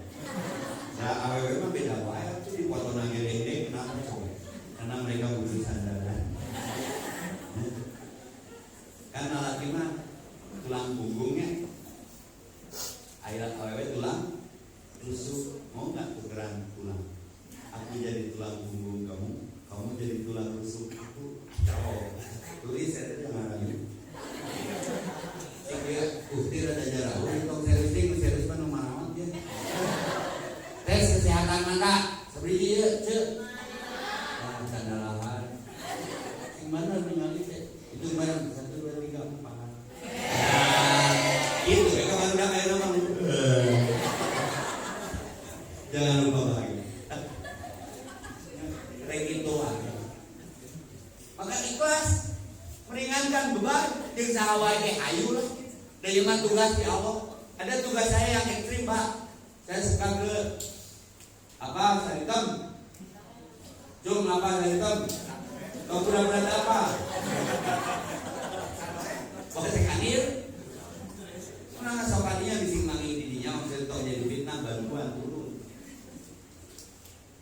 Nah, awalnya mah beda wae, itu di foto nanggerende kenapa coba? Karena mereka butuh sandaran. Karena laki mah tulang punggungnya, ayat awewe tulang rusuk, mau nggak tukeran tulang? Aku jadi tulang punggung kamu jadi tulang rusuk aku. Tulis saya jangan lagi. Saya ukti ada jarak. Untuk serius mana mana dia. Tes kesehatan mata, seberi dia cek. Nah, candalahan. Gimana ningali teh? Itu barang 1, 2, 3, 4. Itu ya kawan udah kayak nama. Jangan lupa bahagia. Itu aja. Maka ikhlas meringankan beban jeung saha wae hayu lah. Dari mah tugas di Allah. Ada tugas saya yang ekstrim, Pak. Saya suka ke saritem. Jom saritem. Kau pura-pura apa? Pakai sekanir. Mana sokaninya bising mangi didinya maksud tong jadi fitnah bantuan turun.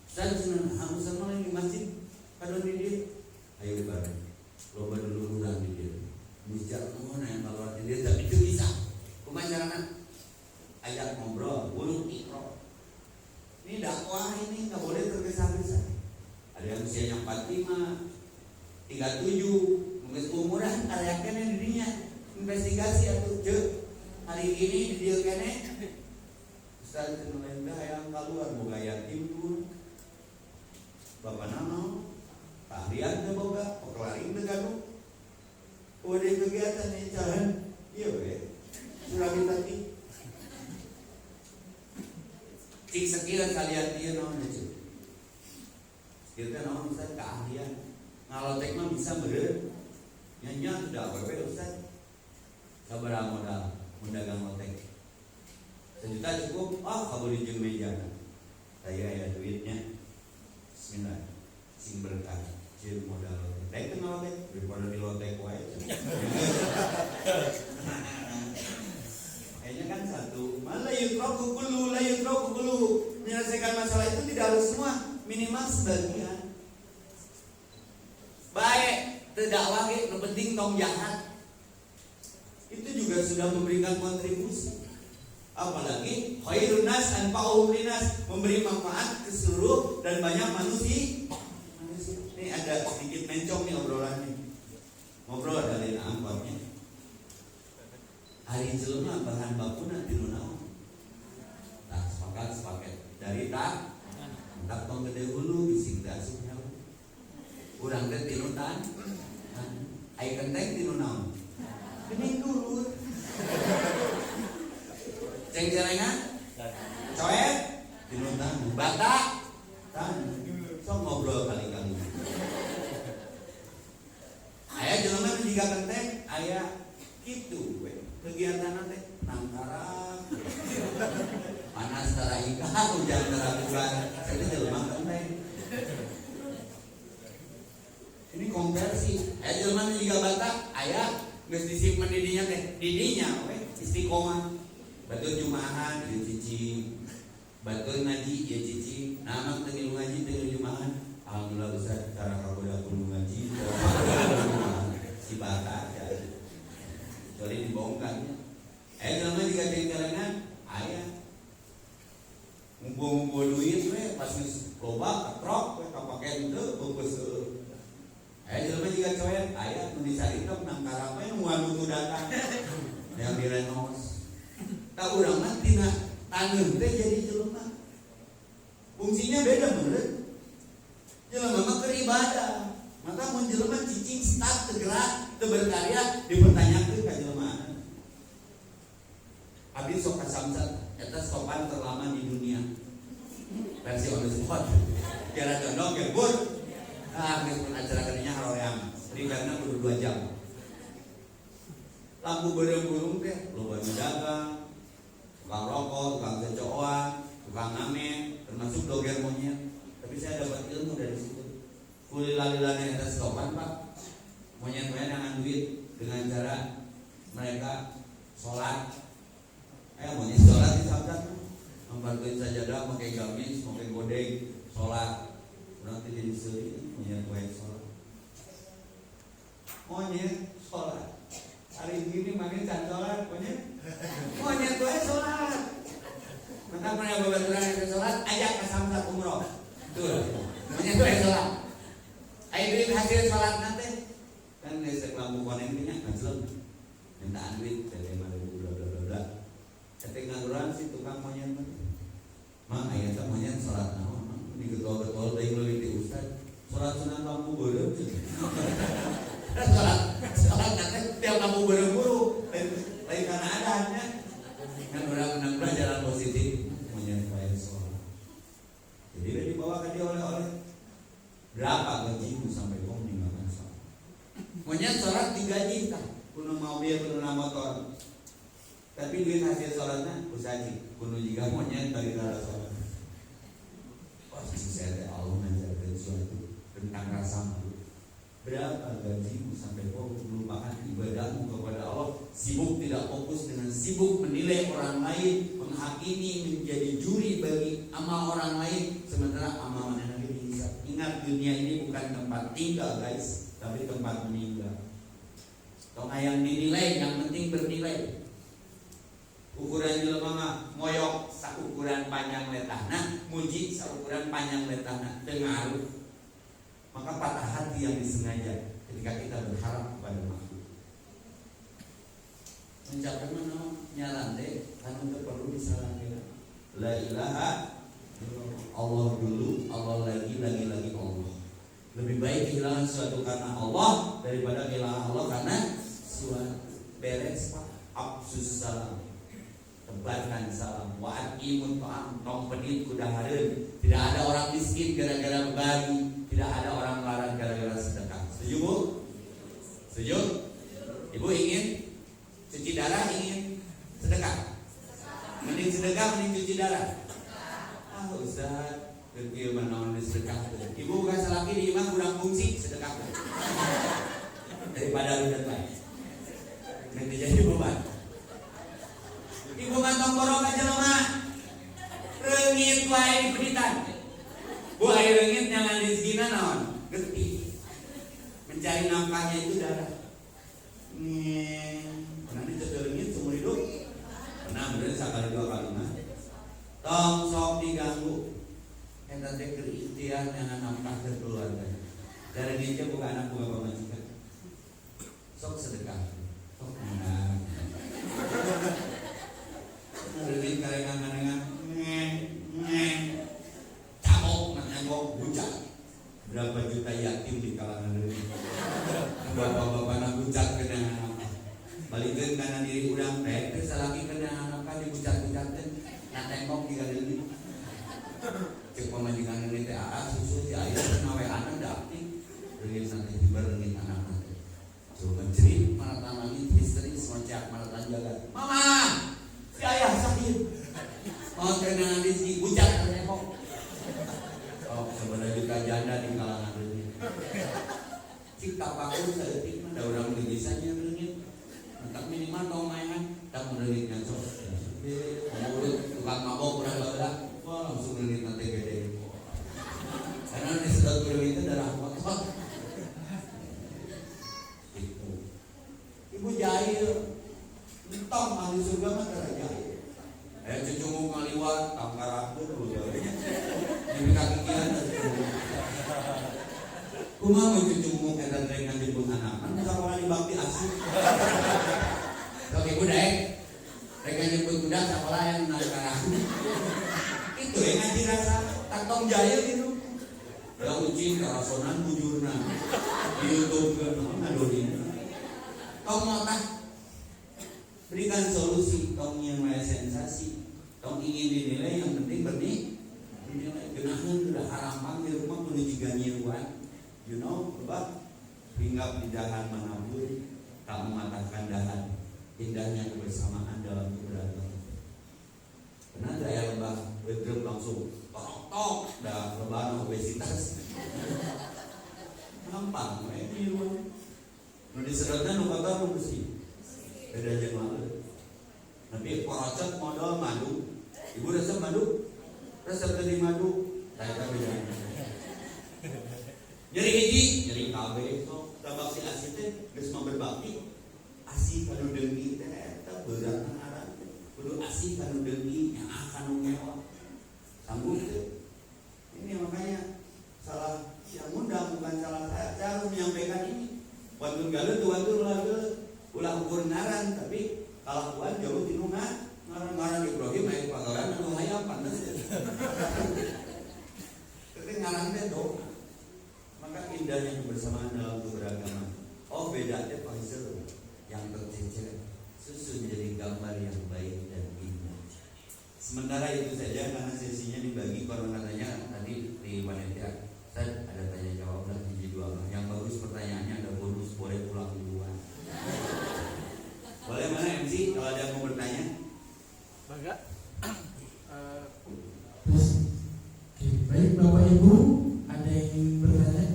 Saya senang aku sama lagi di masjid. Kadon di dia. Ayo bareng. Loba dulu urang di dia. Bicara mana yang kalau di dia tapi itu bisa. Kumaha carana? ajak ngobrol, buruk ikro. Ini dakwah ini nggak boleh tergesa-gesa. Ada yang usianya 45, 37, mungkin umuran karyakan dirinya investigasi atau hari ini di dia kene Ustaz Tenulenda yang keluar boga yatim pun bapak nano tahlian ke boga pekelaring ke gaduh udah kegiatan ini jalan iya weh surabi tadi cik sekilas kalian dia naon aja kita naon Ustaz keahlian ngalotek mah bisa beren nyanyi sudah apa Ustaz sabar modal mendagang lotek 1 juta cukup, kabur di jeng meja saya ya duitnya bismillah sing berkah jeng modal lotek baik tengah lotek daripada di lotek wae kayaknya kan satu malah yutroku kulu menyelesaikan masalah itu tidak harus semua minimal sebagian baik tidak lagi yang penting tong jahat itu juga sudah memberikan kontribusi. Apalagi khairun nas anfa'uhum linnas, memberi manfaat ke seluruh dan banyak manusia. Ini ada sedikit mencong nih obrolannya. Ngobrol dari angkotnya. Hari jelema bahan baku nanti naon. Tak sepaket dari tak tong gede hulu bising teh asup nyawa. Urang teh tilu tan. Ai kenteng tilu naon. Gening dulu. Ceng-cerengan, coet, dinuntang, batak, tan, sok ngobrol kali-kali. Ayah jelema jika kenteng, ayah gitu, kegiatan nanti nangkarak, panas tara ika, hujan tara bulan, jadi jelema kenteng. Ini konversi, ayah jelema jika batak, ayah geus disimpen didinya teh, didinya we istiqomah. Batur jumahan ya cici, batur ngaji ya cici, nama teu ngaji teu jumahan. Alhamdulillah Ustaz cara kaboda kudu ngaji. Si batak ya. Jadi dibongkarnya. Nama juga cengcelengan aya. Ngumpul duit we pas geus loba katrok we kapake teu bungkus heueuh. Nama juga coet aya nu disarikeun nang karape nu anu datang. Yang direnos. Tak urang mah tina tanggeun teh jadi jelema. Fungsinya beda bener. Jelema mah keur ibadah. Maka mun jelema cicing start teu gerak, teu berkarya dipertanyakeun ka jelemaana. Abdi sok kasamsat eta sopan terlama di dunia. Versi on the spot. Kira condong ge bur. Geus pun acara kadinya haroreang. Ribetna kudu 2 jam. Lampu berem-burung teh loba dagang. Tukang rokok, tukang kecoan, tukang ngamen, termasuk doger monyet. Tapi saya dapat ilmu dari situ. Kulilalilannya atas sopan Pak. Monyet-monyet dengan duit dengan cara mereka sholat. Monyet sholat di sabda. Membantuin sajadah, pakai gamis, pakai godeng, sholat. Nanti jadi seri, monyet sholat. Monyet sholat. Hari ini makin can sholat, monyet sholat. Maka pernah babaturan yang sholat, ajak ke samsat umroh. Tuh, monyet sholat. Ayo duit hasil sholat nanti. Kan gesek lampu konengnya ngajlem. Mintaan duit, jadi 5.000 bla bla bla bla. Ketik ngaduran si tukang monyet. Mang ayat monyet sholat naon? Di getol-getol teh leuwih ustaz. Sholat sunat lampu beureum. Sholat nanti tiap lampu buru-buru lain karena adanya kan orang jalan positif menyertai sholat. Jadi dia dibawa ke dia oleh-oleh berapa gajimu sampai kau meninggalkan sholat. Monyet sholat digaji tak kuno mobil kuno motor tapi duit hasil sholatnya usaji kuno juga monyet bagi cara sholat. Pasti saya Allah mengajarkan sesuatu tentang rasa malu. Berapa gajimu sampai kau melupakan ibadahmu kepada Allah, sibuk tidak fokus dengan sibuk menilai orang lain, menghakimi, menjadi juri bagi amal orang lain, sementara amal mana lagi dihisab. Ingat dunia ini bukan tempat tinggal guys, tapi tempat meninggal. Tong yang dinilai, yang penting bernilai. Ukuran jelema mah ngoyok saukuran panjang letahna, muji saukuran panjang letahna, teu ngaruh. Maka patah hati yang disengaja ketika kita berharap kepada makhluk. Mencapai mana nyalan deh, kan untuk perlu disalahkan. La ilaha Allah dulu, Allah lagi Allah. Lebih baik kehilangan sesuatu karena Allah daripada kehilangan Allah karena suatu. Beres Pak, absus salam, tebarkan salam, wa'atimut ta'am, tong pedit kudahareun. Tidak ada orang miskin gara-gara berbagi, tidak ada orang melarat gara-gara sedekah. Setuju Bu? Setuju? Ibu ingin cuci darah, ingin sedekah? Mending sedekah, mending cuci darah? Ah Ustaz, kerja menawan di sedekah. Ibu bukan selaki di imam kurang fungsi sedekah daripada rudet lain. Nanti jadi beban. Ibu kantong borong aja mah. Reungit wae di peditan. Bu air reungit jangan di sini naon? Getih. Mencari nafkahnya itu darah. Pernah dicoba reungit seumur hidup? Pernah bener sekali dua kali mah. Tong sok diganggu. Eta teh keur ikhtiar dengan nafkah ke keluarga. Dari dia bukan anak bukan pemajikan. Sok sedekah. Oh benar. Reungit karengan cabok nyambok bucak. Berapa juta yatim di kalangan reungit. Bapak-bapak anak bucak kena apa? Balikeun kana diri urang teh teu salaki kena apa dibucak-bucak teh. Na tengok di reungit. Cek pamajikan reungit teh susu si aya nawean da aktif. Reungit nanti dibereungit anak nanti. Coba cerit mana tanami histeris ngocak mana tanjaga. Mama, si ayah sakit. Mau kena rezeki bucak tengok. Oh, sebenarnya juga janda di kalangan reungit. Cipta paku saeutik mah da urang gelisahnya reungit. Entak minimal tong mainan, tak reungitnya sok. Mulut tukang mabok urang bagerak, wah langsung reungit nanti gede. Karena disedot reungit darah kotor. Ibu jahil, entong ahli surga mah darah jahil. Cucungu ngaliwat, tangkarak tuh jadi kaki kian. Kumaha mau cucungu eta teh ngajebun anak, kan sakola di bakti asli. Sok ibu dek, rek ngajebun budak sakola yang nangkarak. Itu yang ngaji rasa tantong jahil itu. Ya ucin karasonan bujurna. Di YouTube kan ngadodin. Kau mau berikan solusi, kau ingin melihat sensasi, kau ingin dinilai, yang penting bernilai. Genahan sudah harapan di rumah kudu jiga nyiruan, you know, sebab hinggap di dahan manapun tak mematahkan dahan. Indahnya kebersamaan dalam keberagaman. Karena daya lebah bedrem langsung tok dah lebah obesitas. Gampang, nyiruan. Nu disedotna nu kotor nu bersih. Beda jeung malu. Tapi korocot modal madu. Ibu resep madu? Resep tadi madu. Eta beda. Nyeri hiji, nyeri kabeh sok. Tabak si asih teh geus mah berbakti. Asih kanu deungi teh eta beurang aran. Kudu asih kanu deungi nyaah kanu mewah. Sambung teh. Ini makanya salah yang undang bukan salah saya. Saya harus menyampaikan ini. Waktu galau tuh ulah ukur ngaran, tapi kalau kuat jauh di nungan ngaran Ibrahim ayat pagaran anu hayam panas. Tapi ngaran teh doa. Maka indahnya kebersamaan dalam keberagaman. Oh beda teh Faisal yang tercecer. Susu menjadi gambar yang baik dan indah. Sementara itu saja karena sesinya dibagi konon katanya tadi di panitia. Saya ada tanya jawab lah di dua. Yang bagus pertanyaannya ada bonus, boleh pulang duluan. Boleh mana MC kalau ada yang mau bertanya? Bangga. Terus, baik Bapak Ibu, ada yang ingin bertanya?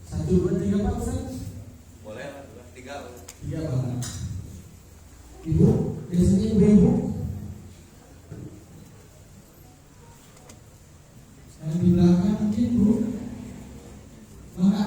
1, 2, 3 Pak Ustaz? Boleh, 3. 3 Bang. Ibu, biasanya ibu-ibu. Yang di belakang mungkin Bu. Bangga.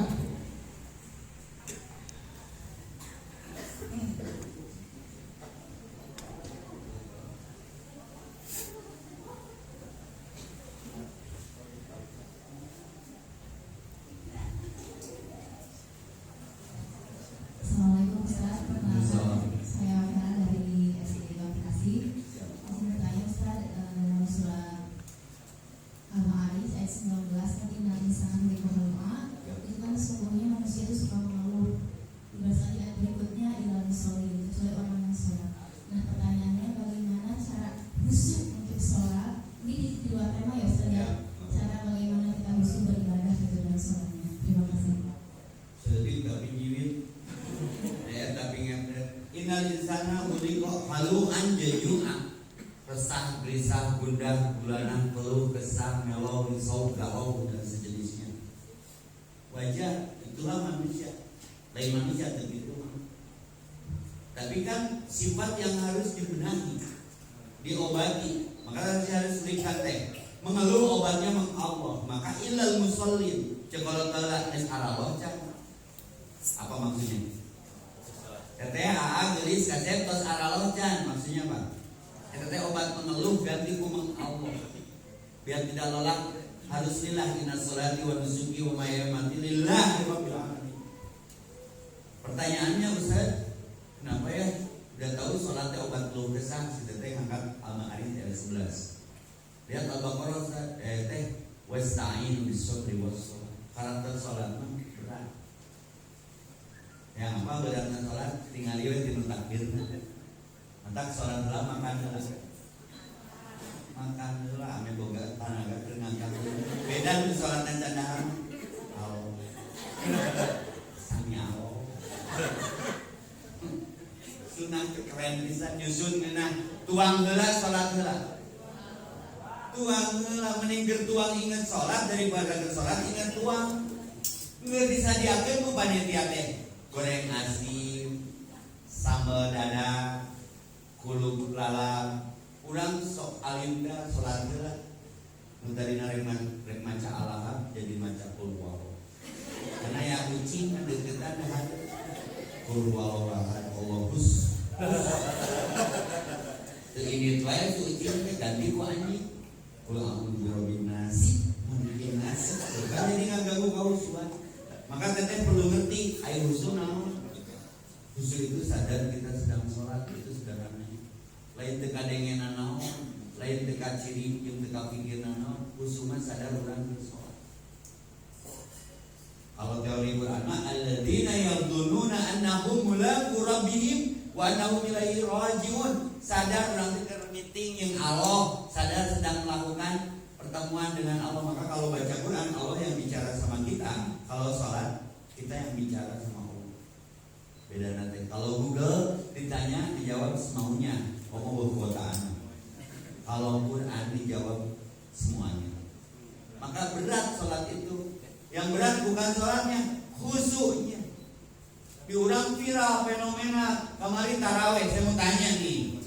gelisah, gundah, gulana, keluh, kesah, melo, risau, galau dan sejenisnya. Wajar, itulah manusia. Lain manusia begitu. Tapi kan sifat yang harus dibenahi, diobati. Maka harus lihat mengeluh obatnya Allah. Maka ilal musallin cekolot tala es aralah can. Apa maksudnya? Teteh gelis kasep tos aralah can. Maksudnya apa? Teteh obat mengeluh ganti ku Allah. Biar tidak lelah. Harus lillah inna sholati wa nusuki wa mahyamati lillahi rabbil alamin. Pertanyaannya Ustaz, kenapa ya udah tahu sholatnya obat keluh kesah, si teteh ngangkat Al-Ma'arij ayat 11. Lihat Al-Baqarah Ustaz, teh wasta'inu bis-sabri was-shalah. Karakter sholat mah berat. Yang apa beratnya sholat? Tinggal liwat di takbirna. Mantak sholat heula makan heula. Makan heula ame boga tanaga keur ngangkat. Beda di sholatna candahar. Sami Allah. Sunah keren bisa nyusun ngeunah tuang heula salat heula. Tuang heula mending keur tuang inget salat daripada keur salat inget tuang. Geus disadiakeun ku panitia teh goreng asin, sambal dadak, kulub lalap. Urang sok alinda salat heula. Mun tadina rek maca Al-Ahad jadi maca qul huwallah. Karena ya kucing kan deketan dah. Qul huwallahu ahad Allahus. Ini tuh aja tuh ujian ganti ku anjing. Qul a'udzu birabbin nas, malikin nas. Kan jadi ngaganggu kausuan. Maka teteh perlu ngerti ayo husu naon. Husu itu sadar kita sedang sholat itu sederhana. Lain teu kadengenan naon, lain teu kaciri jeung teu kapikirna naon. Husu mah sadar urang bersolat. Kalau teori Quran mah alladzina yadhunnuna annahum mulaqu rabbihim wa annahum ilaihi raji'un. Sadar urang teh meeting jeung Allah, sadar sedang melakukan pertemuan dengan Allah. Maka kalau baca Quran Allah yang bicara sama kita, kalau salat kita yang bicara sama Allah. Beda nanti. Kalau Google ditanya dijawab semaunya, ngomong berkuotaan. Kalau Quran dijawab semuanya. Maka berat salat itu. Yang berat bukan sholatnya, khusyuknya. Diurang viral fenomena kemarin taraweh. Saya mau tanya nih,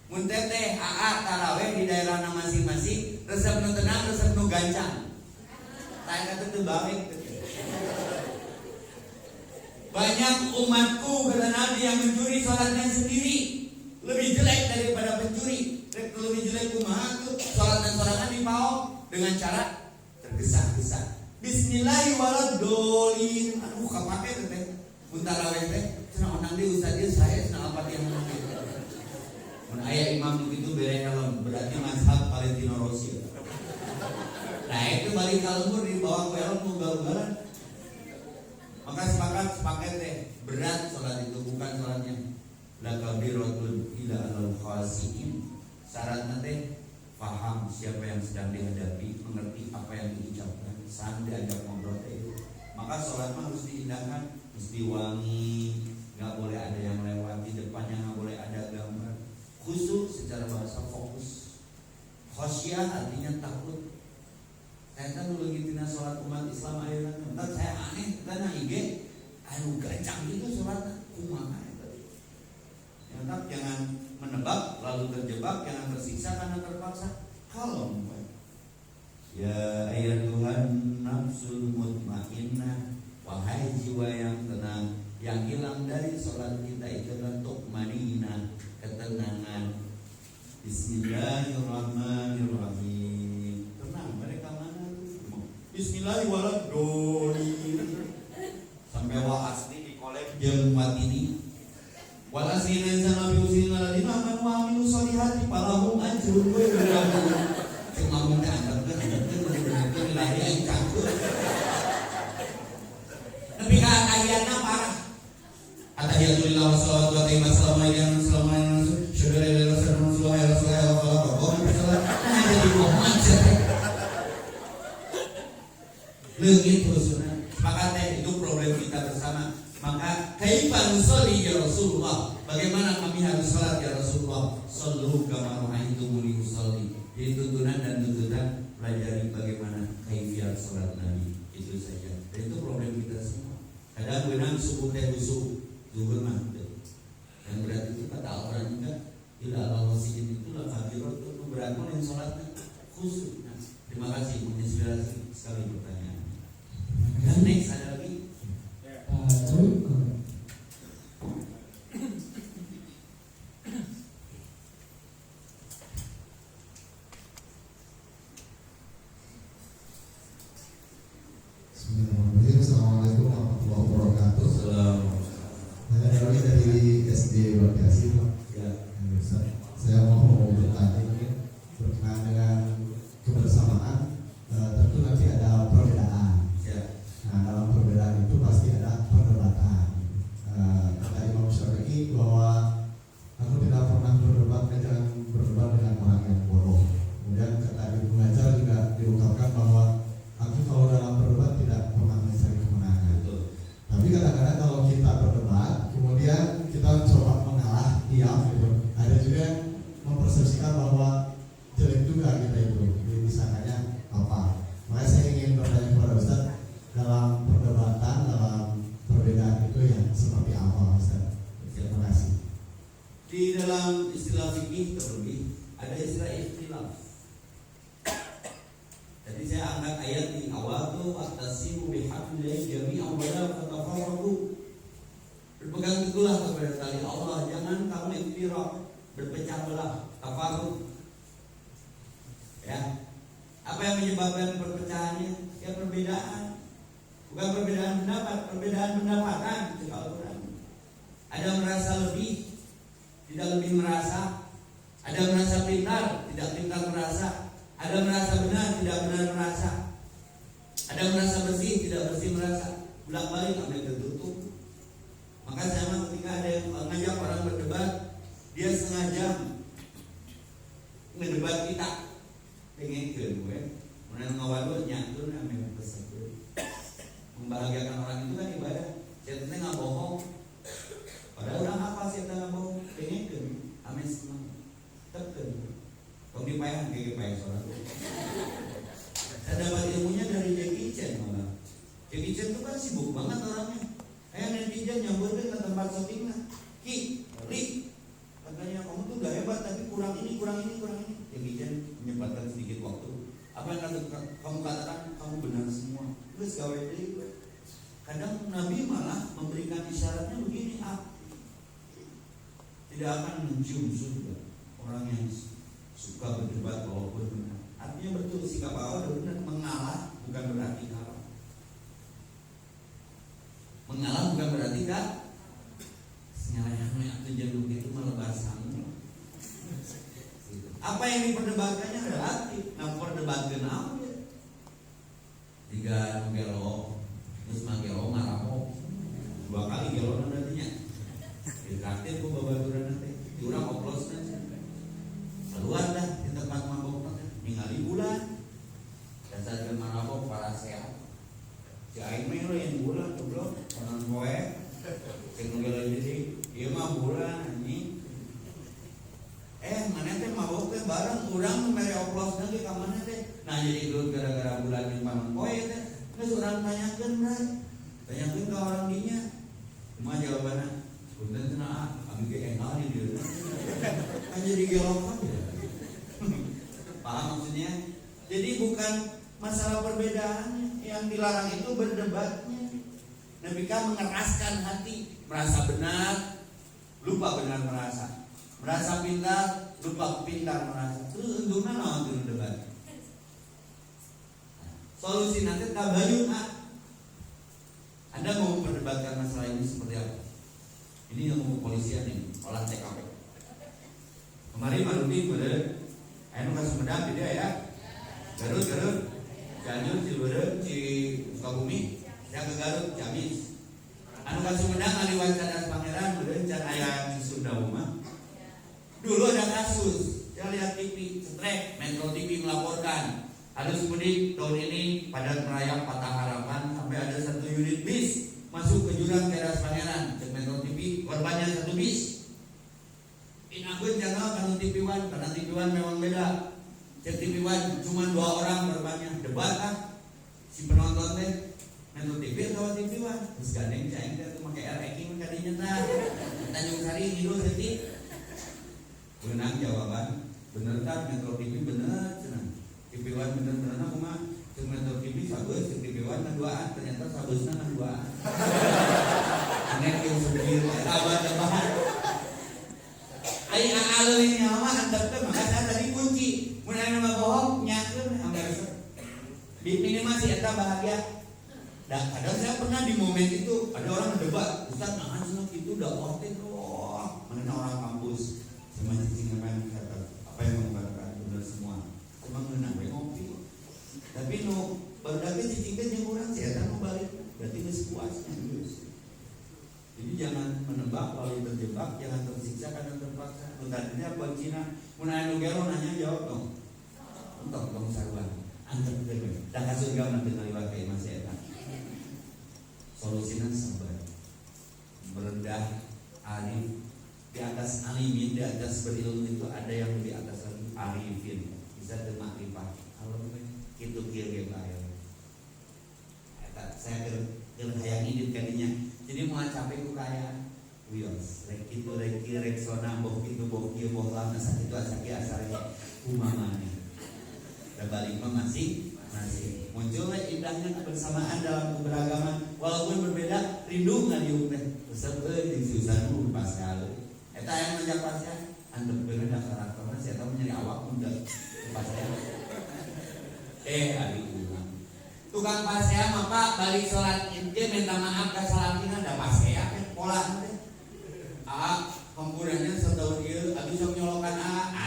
mun teteh AA taraweh di daerah masing-masing, resep nu tenang, resep nu gancang. Tanya itu baik. Banyak umatku kata Nabi yang mencuri sholatnya sendiri lebih jelek daripada pencuri. Lebih jelek kumaha tuh sholat dan sholatnya dipaok dengan cara tergesa-gesa. Bismillahirrahmanirrahim. Aduh kapake teh. Mun tarawih teh cenah onang di ustaz ieu saya cenah apa yang ngomong. Mun aya imam begitu bere helm berarti mazhab Valentino Rossi. Nah itu balik kalmur di bawah helm ugal-ugalan. Maka sepakat teh berat salat itu bukan salatnya. La kabiratul ila al-khasiin. Syaratna teh paham siapa yang sedang dihadapi, mengerti apa yang diucapkan. Saat diajak ngobrol itu, maka sholat mah harus diindahkan, mesti wangi, nggak boleh ada yang lewat di depannya, nggak boleh ada gambar. Khusyuk secara bahasa fokus. Khosyah artinya takut. Saya kan dulu tina sholat umat Islam ayeuna, entar saya aneh karena IG, anu gancang gitu sholatnya, kumaha itu. Entar jangan menebak lalu terjebak, jangan tersiksa karena terpaksa. Kalau ya ayyuhan nafsul mutmainnah, wahai jiwa yang tenang, yang hilang dari sholat kita itu bentuk manina, ketenangan. Bismillahirrahmanirrahim. Tenang, mereka mana? Bismillahirrahmanirrahim. Sampai wa asli di kolek jeung watini. Wal asli insan nabi usil ladina man wa amilu sholihati falahum ajrun wa ghayru. Ngomong dianggap kan lahir yang campur. Tapi kan ayatnya parah. Atahiyatulillah wa salawatu wa tayyibah assalamualaikum warahmatullahi wabarakatuh. Leungit sunah. Maka itu problem kita bersama. Maka kaifa nusolli ya Rasulullah. Bagaimana kami harus salat ya Rasulullah? Shallu kama ra'aitumuni usolli. Jadi tuntunan dan tuntutan pelajari bagaimana kaifiat salat Nabi. Itu saja. Dan itu problem kita semua. Kadang benang subuh teh busuk, zuhur mah. Yang berat itu kata orang juga tidak lawasiin itulah kafirat itu berat yang sholatnya khusyuk. Nah, terima kasih menginspirasi sekali pertanyaan. Dan next ada lagi. Bismillahirrahmanirrahim. Assalamualaikum warahmatullahi wabarakatuh. Saya Roy dari SD Bagasi, Pak. Ya. Saya mau bertanya ini berkenaan dengan kebersamaan. Tentu nanti ada perbedaan. Ya. Nah, dalam perbedaan itu pasti ada perdebatan. Kata Imam Syafi'i bahwa aku tidak pernah berdebat dengan orang yang bodoh. Kemudian kata Ibu Hajar juga diungkapkan bahwa aku kalau dalam berdebat tidak pernah mencari kemenangan. Betul. Tapi kadang-kadang kalau kita berdebat, kemudian kita coba mengalah, diam gitu. Ada juga yang mempersepsikan bahwa jelek juga kita itu. Jadi disangkanya apa? Makanya saya ingin bertanya kepada Ustaz, dalam perdebatan, dalam perbedaan itu yang seperti apa, Ustaz? Terima kasih. Di dalam istilah fikih terlebih ada istilah ikhtilaf. Jadi saya angkat ayat di awal tuh waqtasimu bihablillahi jami'an wa la tatafarraqu. Berpegang teguhlah kepada tali Allah, jangan kamu iftiraq, berpecah belah, tafarruq. Ya. Apa yang menyebabkan perpecahannya? Ya perbedaan. Bukan perbedaan pendapat, perbedaan pendapatan kata Al-Qur'an. Ada merasa lebih, tidak lebih merasa. Ada merasa pintar, tidak pintar merasa. Ada merasa benar, tidak benar merasa. Ada merasa bersih, tidak bersih merasa. Bolak-balik sampai tertutup. Maka sama ketika ada yang ngajak orang berdebat, dia sengaja ngedebat kita. Pengen ke gue, kemudian ngawalo nyantur namanya kesebut. Membahagiakan orang itu kan ibadah. Saya nggak bohong. Padahal orang apa sih nggak bohong? Pengen ke, amin semua. Terken. Kau dipayang kayak payah sholat. Saya dapat ilmunya dari Jackie Chan malah. Jackie Chan itu kan sibuk banget orangnya. Netizen nyambutin ke tempat syutingnya. Ki, Ri, katanya kamu tuh udah hebat tapi kurang ini. Jackie Chan menyempatkan sedikit waktu. Apa yang kamu katakan kamu benar semua. Terus gawe deh. Kadang Nabi malah memberikan isyaratnya begini, tidak akan mencium surga orang yang suka berdebat walaupun benar. Artinya betul sikap awal benar, mengalah bukan berarti kalah. Mengalah bukan berarti kak. Senyalanya atau jalur itu melebar sangu. Apa yang diperdebatkannya relatif. Nah perdebatkan apa ya? Tiga gelo, terus gelo ngaramo. 2 kali gelo nantinya. Ditraktir ku babaturan nanti. Diurang oplos nanti. Keluar dah di tempat mabok ningali bulan. Dasar ke marabok para sehat. Si aing mah yang bulan goblok, orang kowe. Sing ngelo jadi, ieu mah bulan anjing. Mana teh mabok teh bareng urang mere oplos lagi ka mana teh. Nah jadi gelut gara-gara bulan yang panon kowe teh. Geus urang tanyakeun bae. Tanyakeun ka orang dinya. Kumaha jawabanna? Punten cenah, abi ge engal di dieu. Kan jadi gelokan ya. Paham maksudnya? Jadi bukan masalah perbedaannya, yang dilarang itu berdebatnya. Nabi kan mengeraskan hati, merasa benar, lupa benar merasa pintar, lupa pintar merasa. Terus untungnya naon teu debat. Solusi nanti tabayun. Anda mau memperdebatkan masalah ini seperti apa? Ini yang kepolisian ini, olah TKP. Kemarin Marudi bener, anu ka Sumedang beda ya. Garut, Cianjur, Ciberem, Sukabumi, saya ke Garut, Ciamis. Anu ka Sumedang aliwat Cadas Pangeran, bener can aya di Sunda Uma. Dulu ada kasus, saya lihat TV, setrek, Metro TV melaporkan arus mudik tahun ini padat merayap Patah Harapan sampai ada 1 unit bis masuk ke jurang Cadas Pangeran. Cek Metro TV, korbannya 1 bis. TV-One memang beda. Cek TV-One cuma 2 orang berbanyak debat kan. Si penonton teh nonton TV atau TV-One. Terus gandeng cahing teh tuh pakai RX kadinya tah. Tanjung Sari gitu sih. Benang jawaban. Bener kan Metro TV bener cenah. TV-One bener-bener aku mah cuma Metro TV sabeus, TV-One ngaduaan ternyata sabeusna ngaduaan. Aneh yang supir abad-abad. Ai aleuy nyawa antep teh maka saya tadi kunci. Mun aya nama bohong nyakeun anggar minimal si eta bahagia. Dan kadang saya pernah di momen itu ada orang berdebat, Ustaz nahan senang itu dakwah teh doang. Mana orang kampus sama cicing main kata apa yang mengatakan benar semua. Cuma ngeunang we ngopi. Tapi nu baru dake cicing teh jeung urang si eta nu balik berarti geus puasnya geus. Jadi jangan menebak lalu terjebak, jangan tersiksa karena terpaksa. Tadinya kuncinya, mun aya nu gelo nanya jawab dong. Untuk dong sarua. Antep deui. Da ka surga mah teu ngaliwat ka imah si eta. Solusinya sabar, merendah, arif. Di atas alimin, di atas berilmu itu ada yang lebih atas lagi, arifin. Bisa bermakrifat. Kalau itu kira bae. Saya hayang hidup kadinya. Jadi mau capek ku kaya wios. Rek kitu rek kieu rek sona boh kitu boh kieu boh lama sakitu asaki asarnya umamanya. Da balik mah masih muncul indahnya kebersamaan dalam keberagaman walaupun berbeda rindu ngadiung teh resep jeung susah nu pas kali eta yang ngajak pasnya andep beuneu da karakterna saya tahu nyari awak muda pasnya ari ulang tukang pasnya mah Pak balik salat Id minta maaf ka salatina da pasnya pola teh kompurannya setahun ieu abis sok nyolokan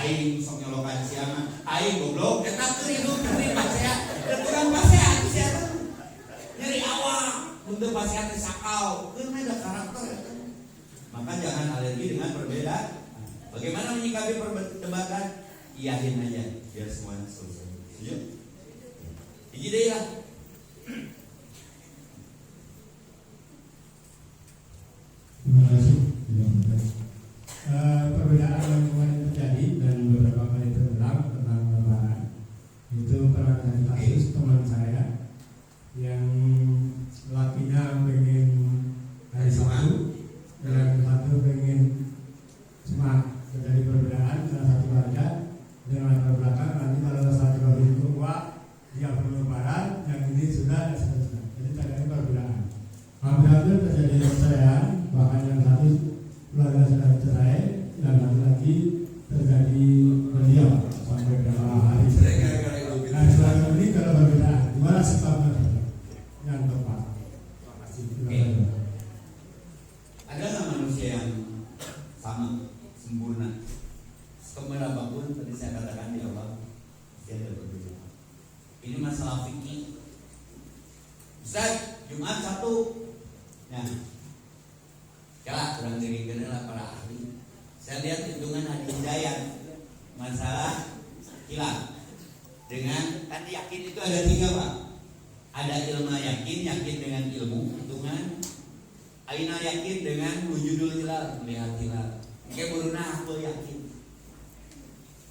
aing sok nyolokan siapa aing goblok eta teu hidup dari pasnya dan tukang pasnya atuh siapa nyari awak untuk pasnya teh sakau keun ada karakter eta. Maka jangan alergi dengan perbedaan. Bagaimana menyikapi perdebatan? Iyahin aja biar semuanya selesai. Setuju? Hiji deui lah. Terima kasih. Perbedaan yang kemarin terjadi dan beberapa kali terulang tentang lebaran itu pernah ada kasus teman saya yang lakinya pengen hari Sabtu dan satu pengen cuma terjadi perbedaan salah satu keluarga dengan latar belakang nanti kalau satu keluarga itu dia perlu lebaran yang ini sudah dan seterusnya jadi terjadi perbedaan. Hampir terjadi perceraian bahkan yang satu keluarga sudah cerai dan lagi terjadi berdiam sampai beberapa hari. Nah setelah ini kalau berbeda, gimana sikapnya yang tepat? Terima kasih. Ada nggak manusia yang sama sempurna? Kemana apapun tadi saya katakan di awal, dia ada perbedaan. Ini masalah fikih. Ustaz, Jumat Sabtu, nah. Kala kurang diri lah para ahli. Saya lihat hitungan Haji Hidayat masalah hilal dengan kan yakin itu ada 3 Pak. Ada ilmu yakin dengan ilmu hitungan. Aina yakin dengan wujudul hilal melihat hilal. Kayak buruna aku yakin.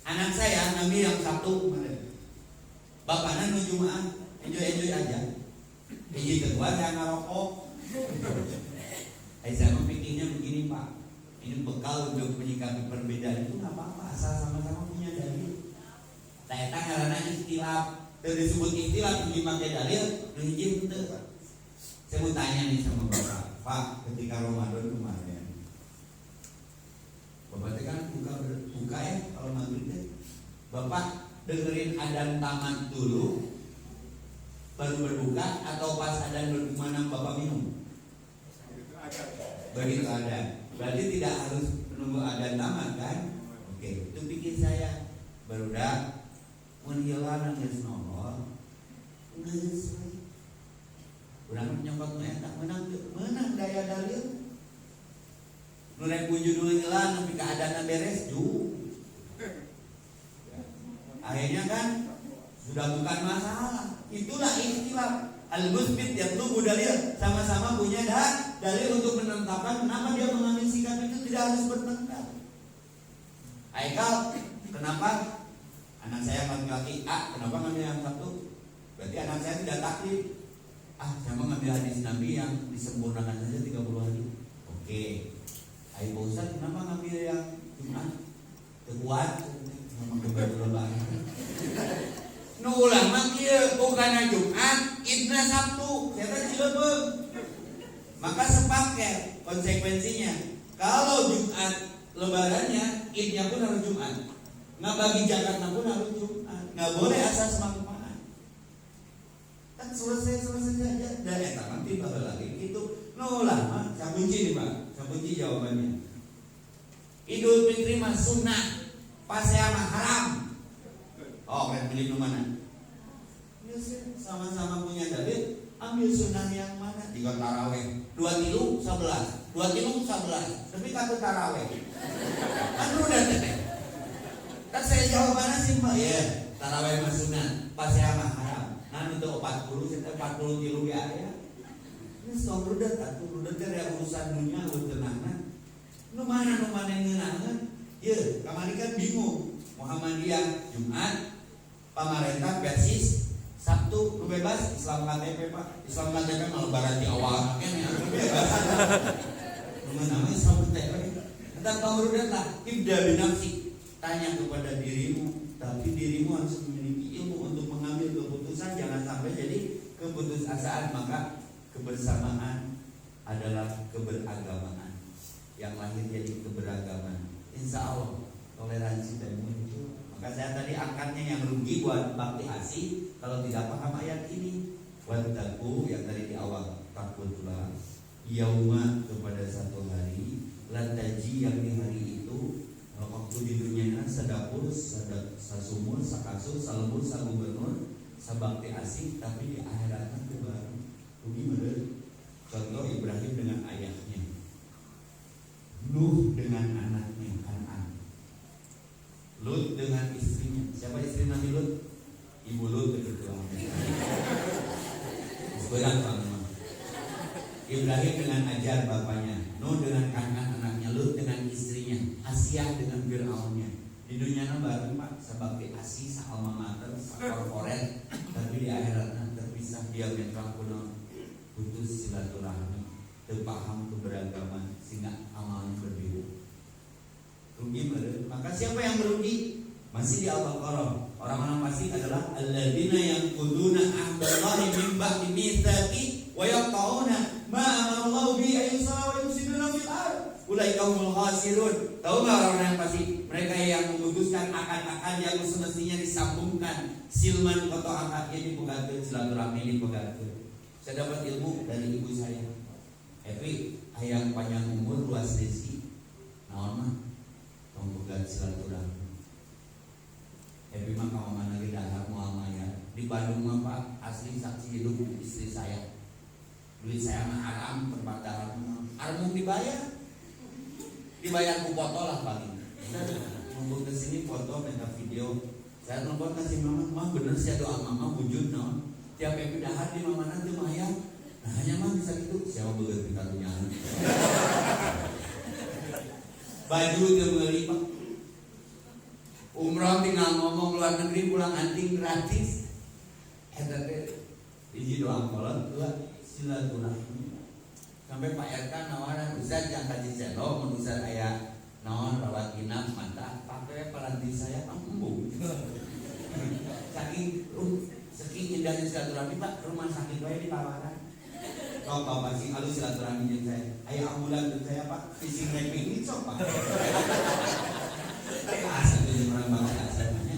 Anak saya ngambil yang Sabtu kemarin. Bapaknya nu Jumat enjoy aja. Hiji kedua saya ngarokok. Saya pikirnya begini Pak, ini bekal untuk menyikapi perbedaan itu nggak apa-apa, asal sama-sama punya dalil. Saya karena ikhtilaf, disebut ikhtilaf dipakai dalil, hiji itu. Saya mau tanya nih sama Bapak, Pak, ketika Ramadan kemarin, Bapak kan buka ya kalau maghrib deh. Bapak dengerin adzan tamat dulu, baru berbuka atau pas adzan berkumandang Bapak minum? Begitu ada, berarti tidak harus menunggu adzan tamat kan? Oke, itu pikir saya. Barudak menghilangkan geus nongol, geus. Urang nyokot eta menang daya dalil. Nu rek wujudul hilang nepi ka adzanna beres ju. Akhirnya kan sudah bukan masalah. Itulah ikhtilaf. Al-Musbit yatlubu dalil, sama-sama punya dalil untuk menetapkan kenapa dia mengambil sikap itu tidak harus bertengkar. Aikal Kenapa? Anak saya laki-laki kenapa ngambil yang Sabtu? Berarti anak saya tidak taklid. Saya mau ngambil hadis Nabi yang disempurnakan saja 30 hari. Oke. Ayo Pak Ustaz, kenapa ngambil yang Jumat? Kuat, memang kebaju lebaran. Nu ulama kieu bukan Jumat, idna Sabtu. Saya teh Cilebeung. Maka sepaket konsekuensinya. Kalau Jumat lebarannya, idnya pun harus Jumat. Nggak bagi Jakarta pun harus Jumat. Nggak boleh asas manfaat. Kan selesai saja. Dan nanti bakal lagi itu. Nu ulama, saya kunci nih Pak. Saya kunci jawabannya. Idul Fitri mah sunnah, pasea mah haram. Kan pilih mana? Ya sama-sama punya dalil. Ambil sunnah yang mana? Di taraweh 2 tilu 11 tapi kata taraweh kan udah teteh. Kan saya jawabannya simpel ya. Taraweh mah sunnah, pasea mah haram. Nah itu 40 tilu ya. Ini sok rudet kan ya urusan dunia lu tenangna. Nu mana yang ngeunangan? Ye, kamari kan bingung. Muhammadiyah Jumat, pamarentah persis Sabtu lu bebas, Islam KTP Pak. Islam KTP malah lebaran di awal kan ya bebas. Namanya Islam KTP. Entar tahu rudet lah, ibda binafsi. Tanya kepada dirimu, tapi dirimu harus memiliki ilmu untuk mengambil keputusan. Jangan sampai jadi keputusasaan. Maka kebersamaan adalah keberagamaan. Yang lahir jadi keberagaman. Insya Allah toleransi dan muncul. Maka saya tadi angkatnya yang rugi buat bakti asih kalau tidak paham ayat ini. Wattaqu yang tadi di awal, takutlah yauma kepada satu hari, lantaji yang di hari itu waktu di dunia sadapur, sasumur, sakasur, salebur, sagubernur, sabakti asih, tapi di akhiratnya itu baru rugi bener. Contoh Ibrahim dengan ayahnya, Nuh dengan anaknya Kan'an, Lut dengan istrinya. Siapa istri Nabi Lut? Ibu Lut begitu. Sebenarnya sama. Ibrahim dengan Ajar bapaknya, Nuh dengan Kan'an anaknya, Lut dengan istrinya, Asyah dengan Fir'aunnya. Di dunia baru Pak, sebabti asih, alma mater, korporat, tapi di akhiratnya terpisah diametral kuno, putus silaturahmi, terpaham keberagaman, sehingga amalnya berbeda. Rugi bener. Maka siapa yang merugi? Masih di Al-Baqarah. Orang-orang fasik adalah alladzina yanquduna ahdallahi min ba'di mitsaqi wa yaqtauna ma amarallahu bi ayyusara wa yufsiduna fil ard. Ulaika humul khasirun. Tahu enggak orang-orang yang fasik? Mereka yang memutuskan akad-akad yang semestinya disambungkan. Silman koto akadnya dipegakeun, silaturahmi dipegakeun. Saya dapat ilmu dari ibu saya. Epi, ayang panjang umur, luas rezeki. Naon mah? Pembukaan silaturahmi. Epi mah kamu mana lagi dahar muamayat. Di Bandung mah Pak, asli saksi hidup istri saya. Duit saya mah haram, perbataran haram dibayar. Dibayar ku foto lah paling. Nunggu kesini foto, minta video. Saya telepon kasih mama bener sih doa mama wujud naon. Tiap Epi dahar di mama nanti mayang. Nah hanya mah bisa gitu. Siapa begitu kita punya. Baju dia beli Pak. Umroh tinggal ngomong luar negeri pulang anting gratis. Tapi hiji doang kolot dua silaturahmi. Sampai Pak RK nawaran Ustaz yang kaji selo mun Ustaz aya naon rawat inap mantap pakai pelanti saya embung. Saking indahnya silaturahmi Pak, rumah sakit wae ditawaran. Kau pasti halus silaturahmi jeung saya. Aya ambulan jeung saya Pak, fishing rapping ini sok Pak. Asal itu orang banget asalnya.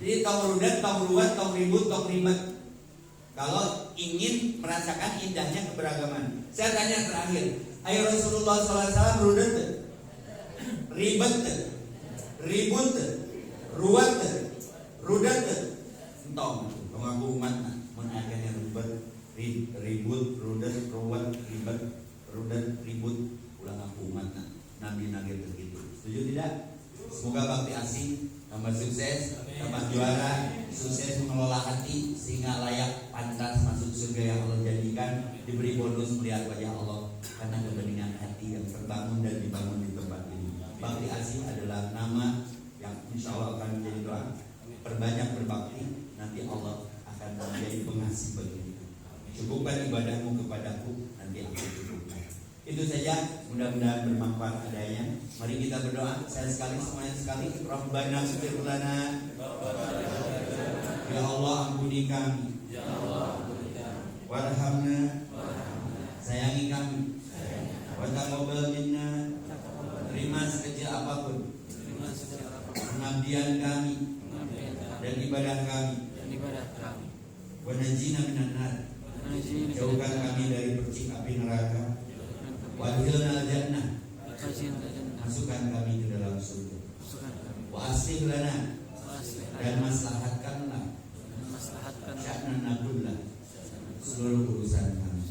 Jadi tong rudet, tong ruwet, tong ribut, tong ribet. Kalau ingin merasakan indahnya keberagaman. Saya tanya terakhir, ayo Rasulullah SAW rudet, ribet, ribut, ruwet, rudet, entong aku umat mun akhirnya ribut, rudet, ruwet, ribet, rudet, ribut, ulang aku umat Nabi nagih begitu. Setuju tidak? Semoga bakti asih tambah sukses, tambah juara, sukses mengelola hati sehingga layak pantas masuk surga yang Allah janjikan, diberi bonus melihat wajah Allah karena kebeningan hati yang terbangun dan dibangun di tempat ini. Bakti asih adalah nama yang insya Allah akan menjadi doa. Perbanyak berbakti, nanti Allah akan menjadi pengasih bagi kita. Cukupkan ibadahmu kepadaku, nanti aku cukupkan. Itu saja, mudah-mudahan bermanfaat adanya. Mari kita berdoa. Saya sekali, semuanya sekali. Rabbana ighfir lana. Ya Allah, ampuni kami. Warhamna. Sayangi kami. Wa taqabbal minna. Terima sekecil apapun pengabdian kami dan ibadah kami. Wa najina minan nar. Jauhkan kami dari percik api neraka. Wa adkhilna jannah. Masukkan kami ke dalam surga. Wa aslih lana. Dan maslahatkanlah sya'nana kullah, seluruh urusan kami.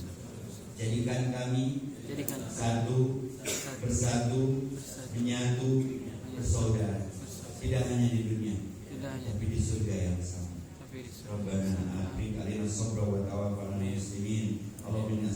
Jadikan kami satu, bersatu, menyatu, bersaudara. Tidak hanya di dunia, tapi di surga yang sama. Rabbana atik alina sabra wa tawaffana muslimin. Allahumma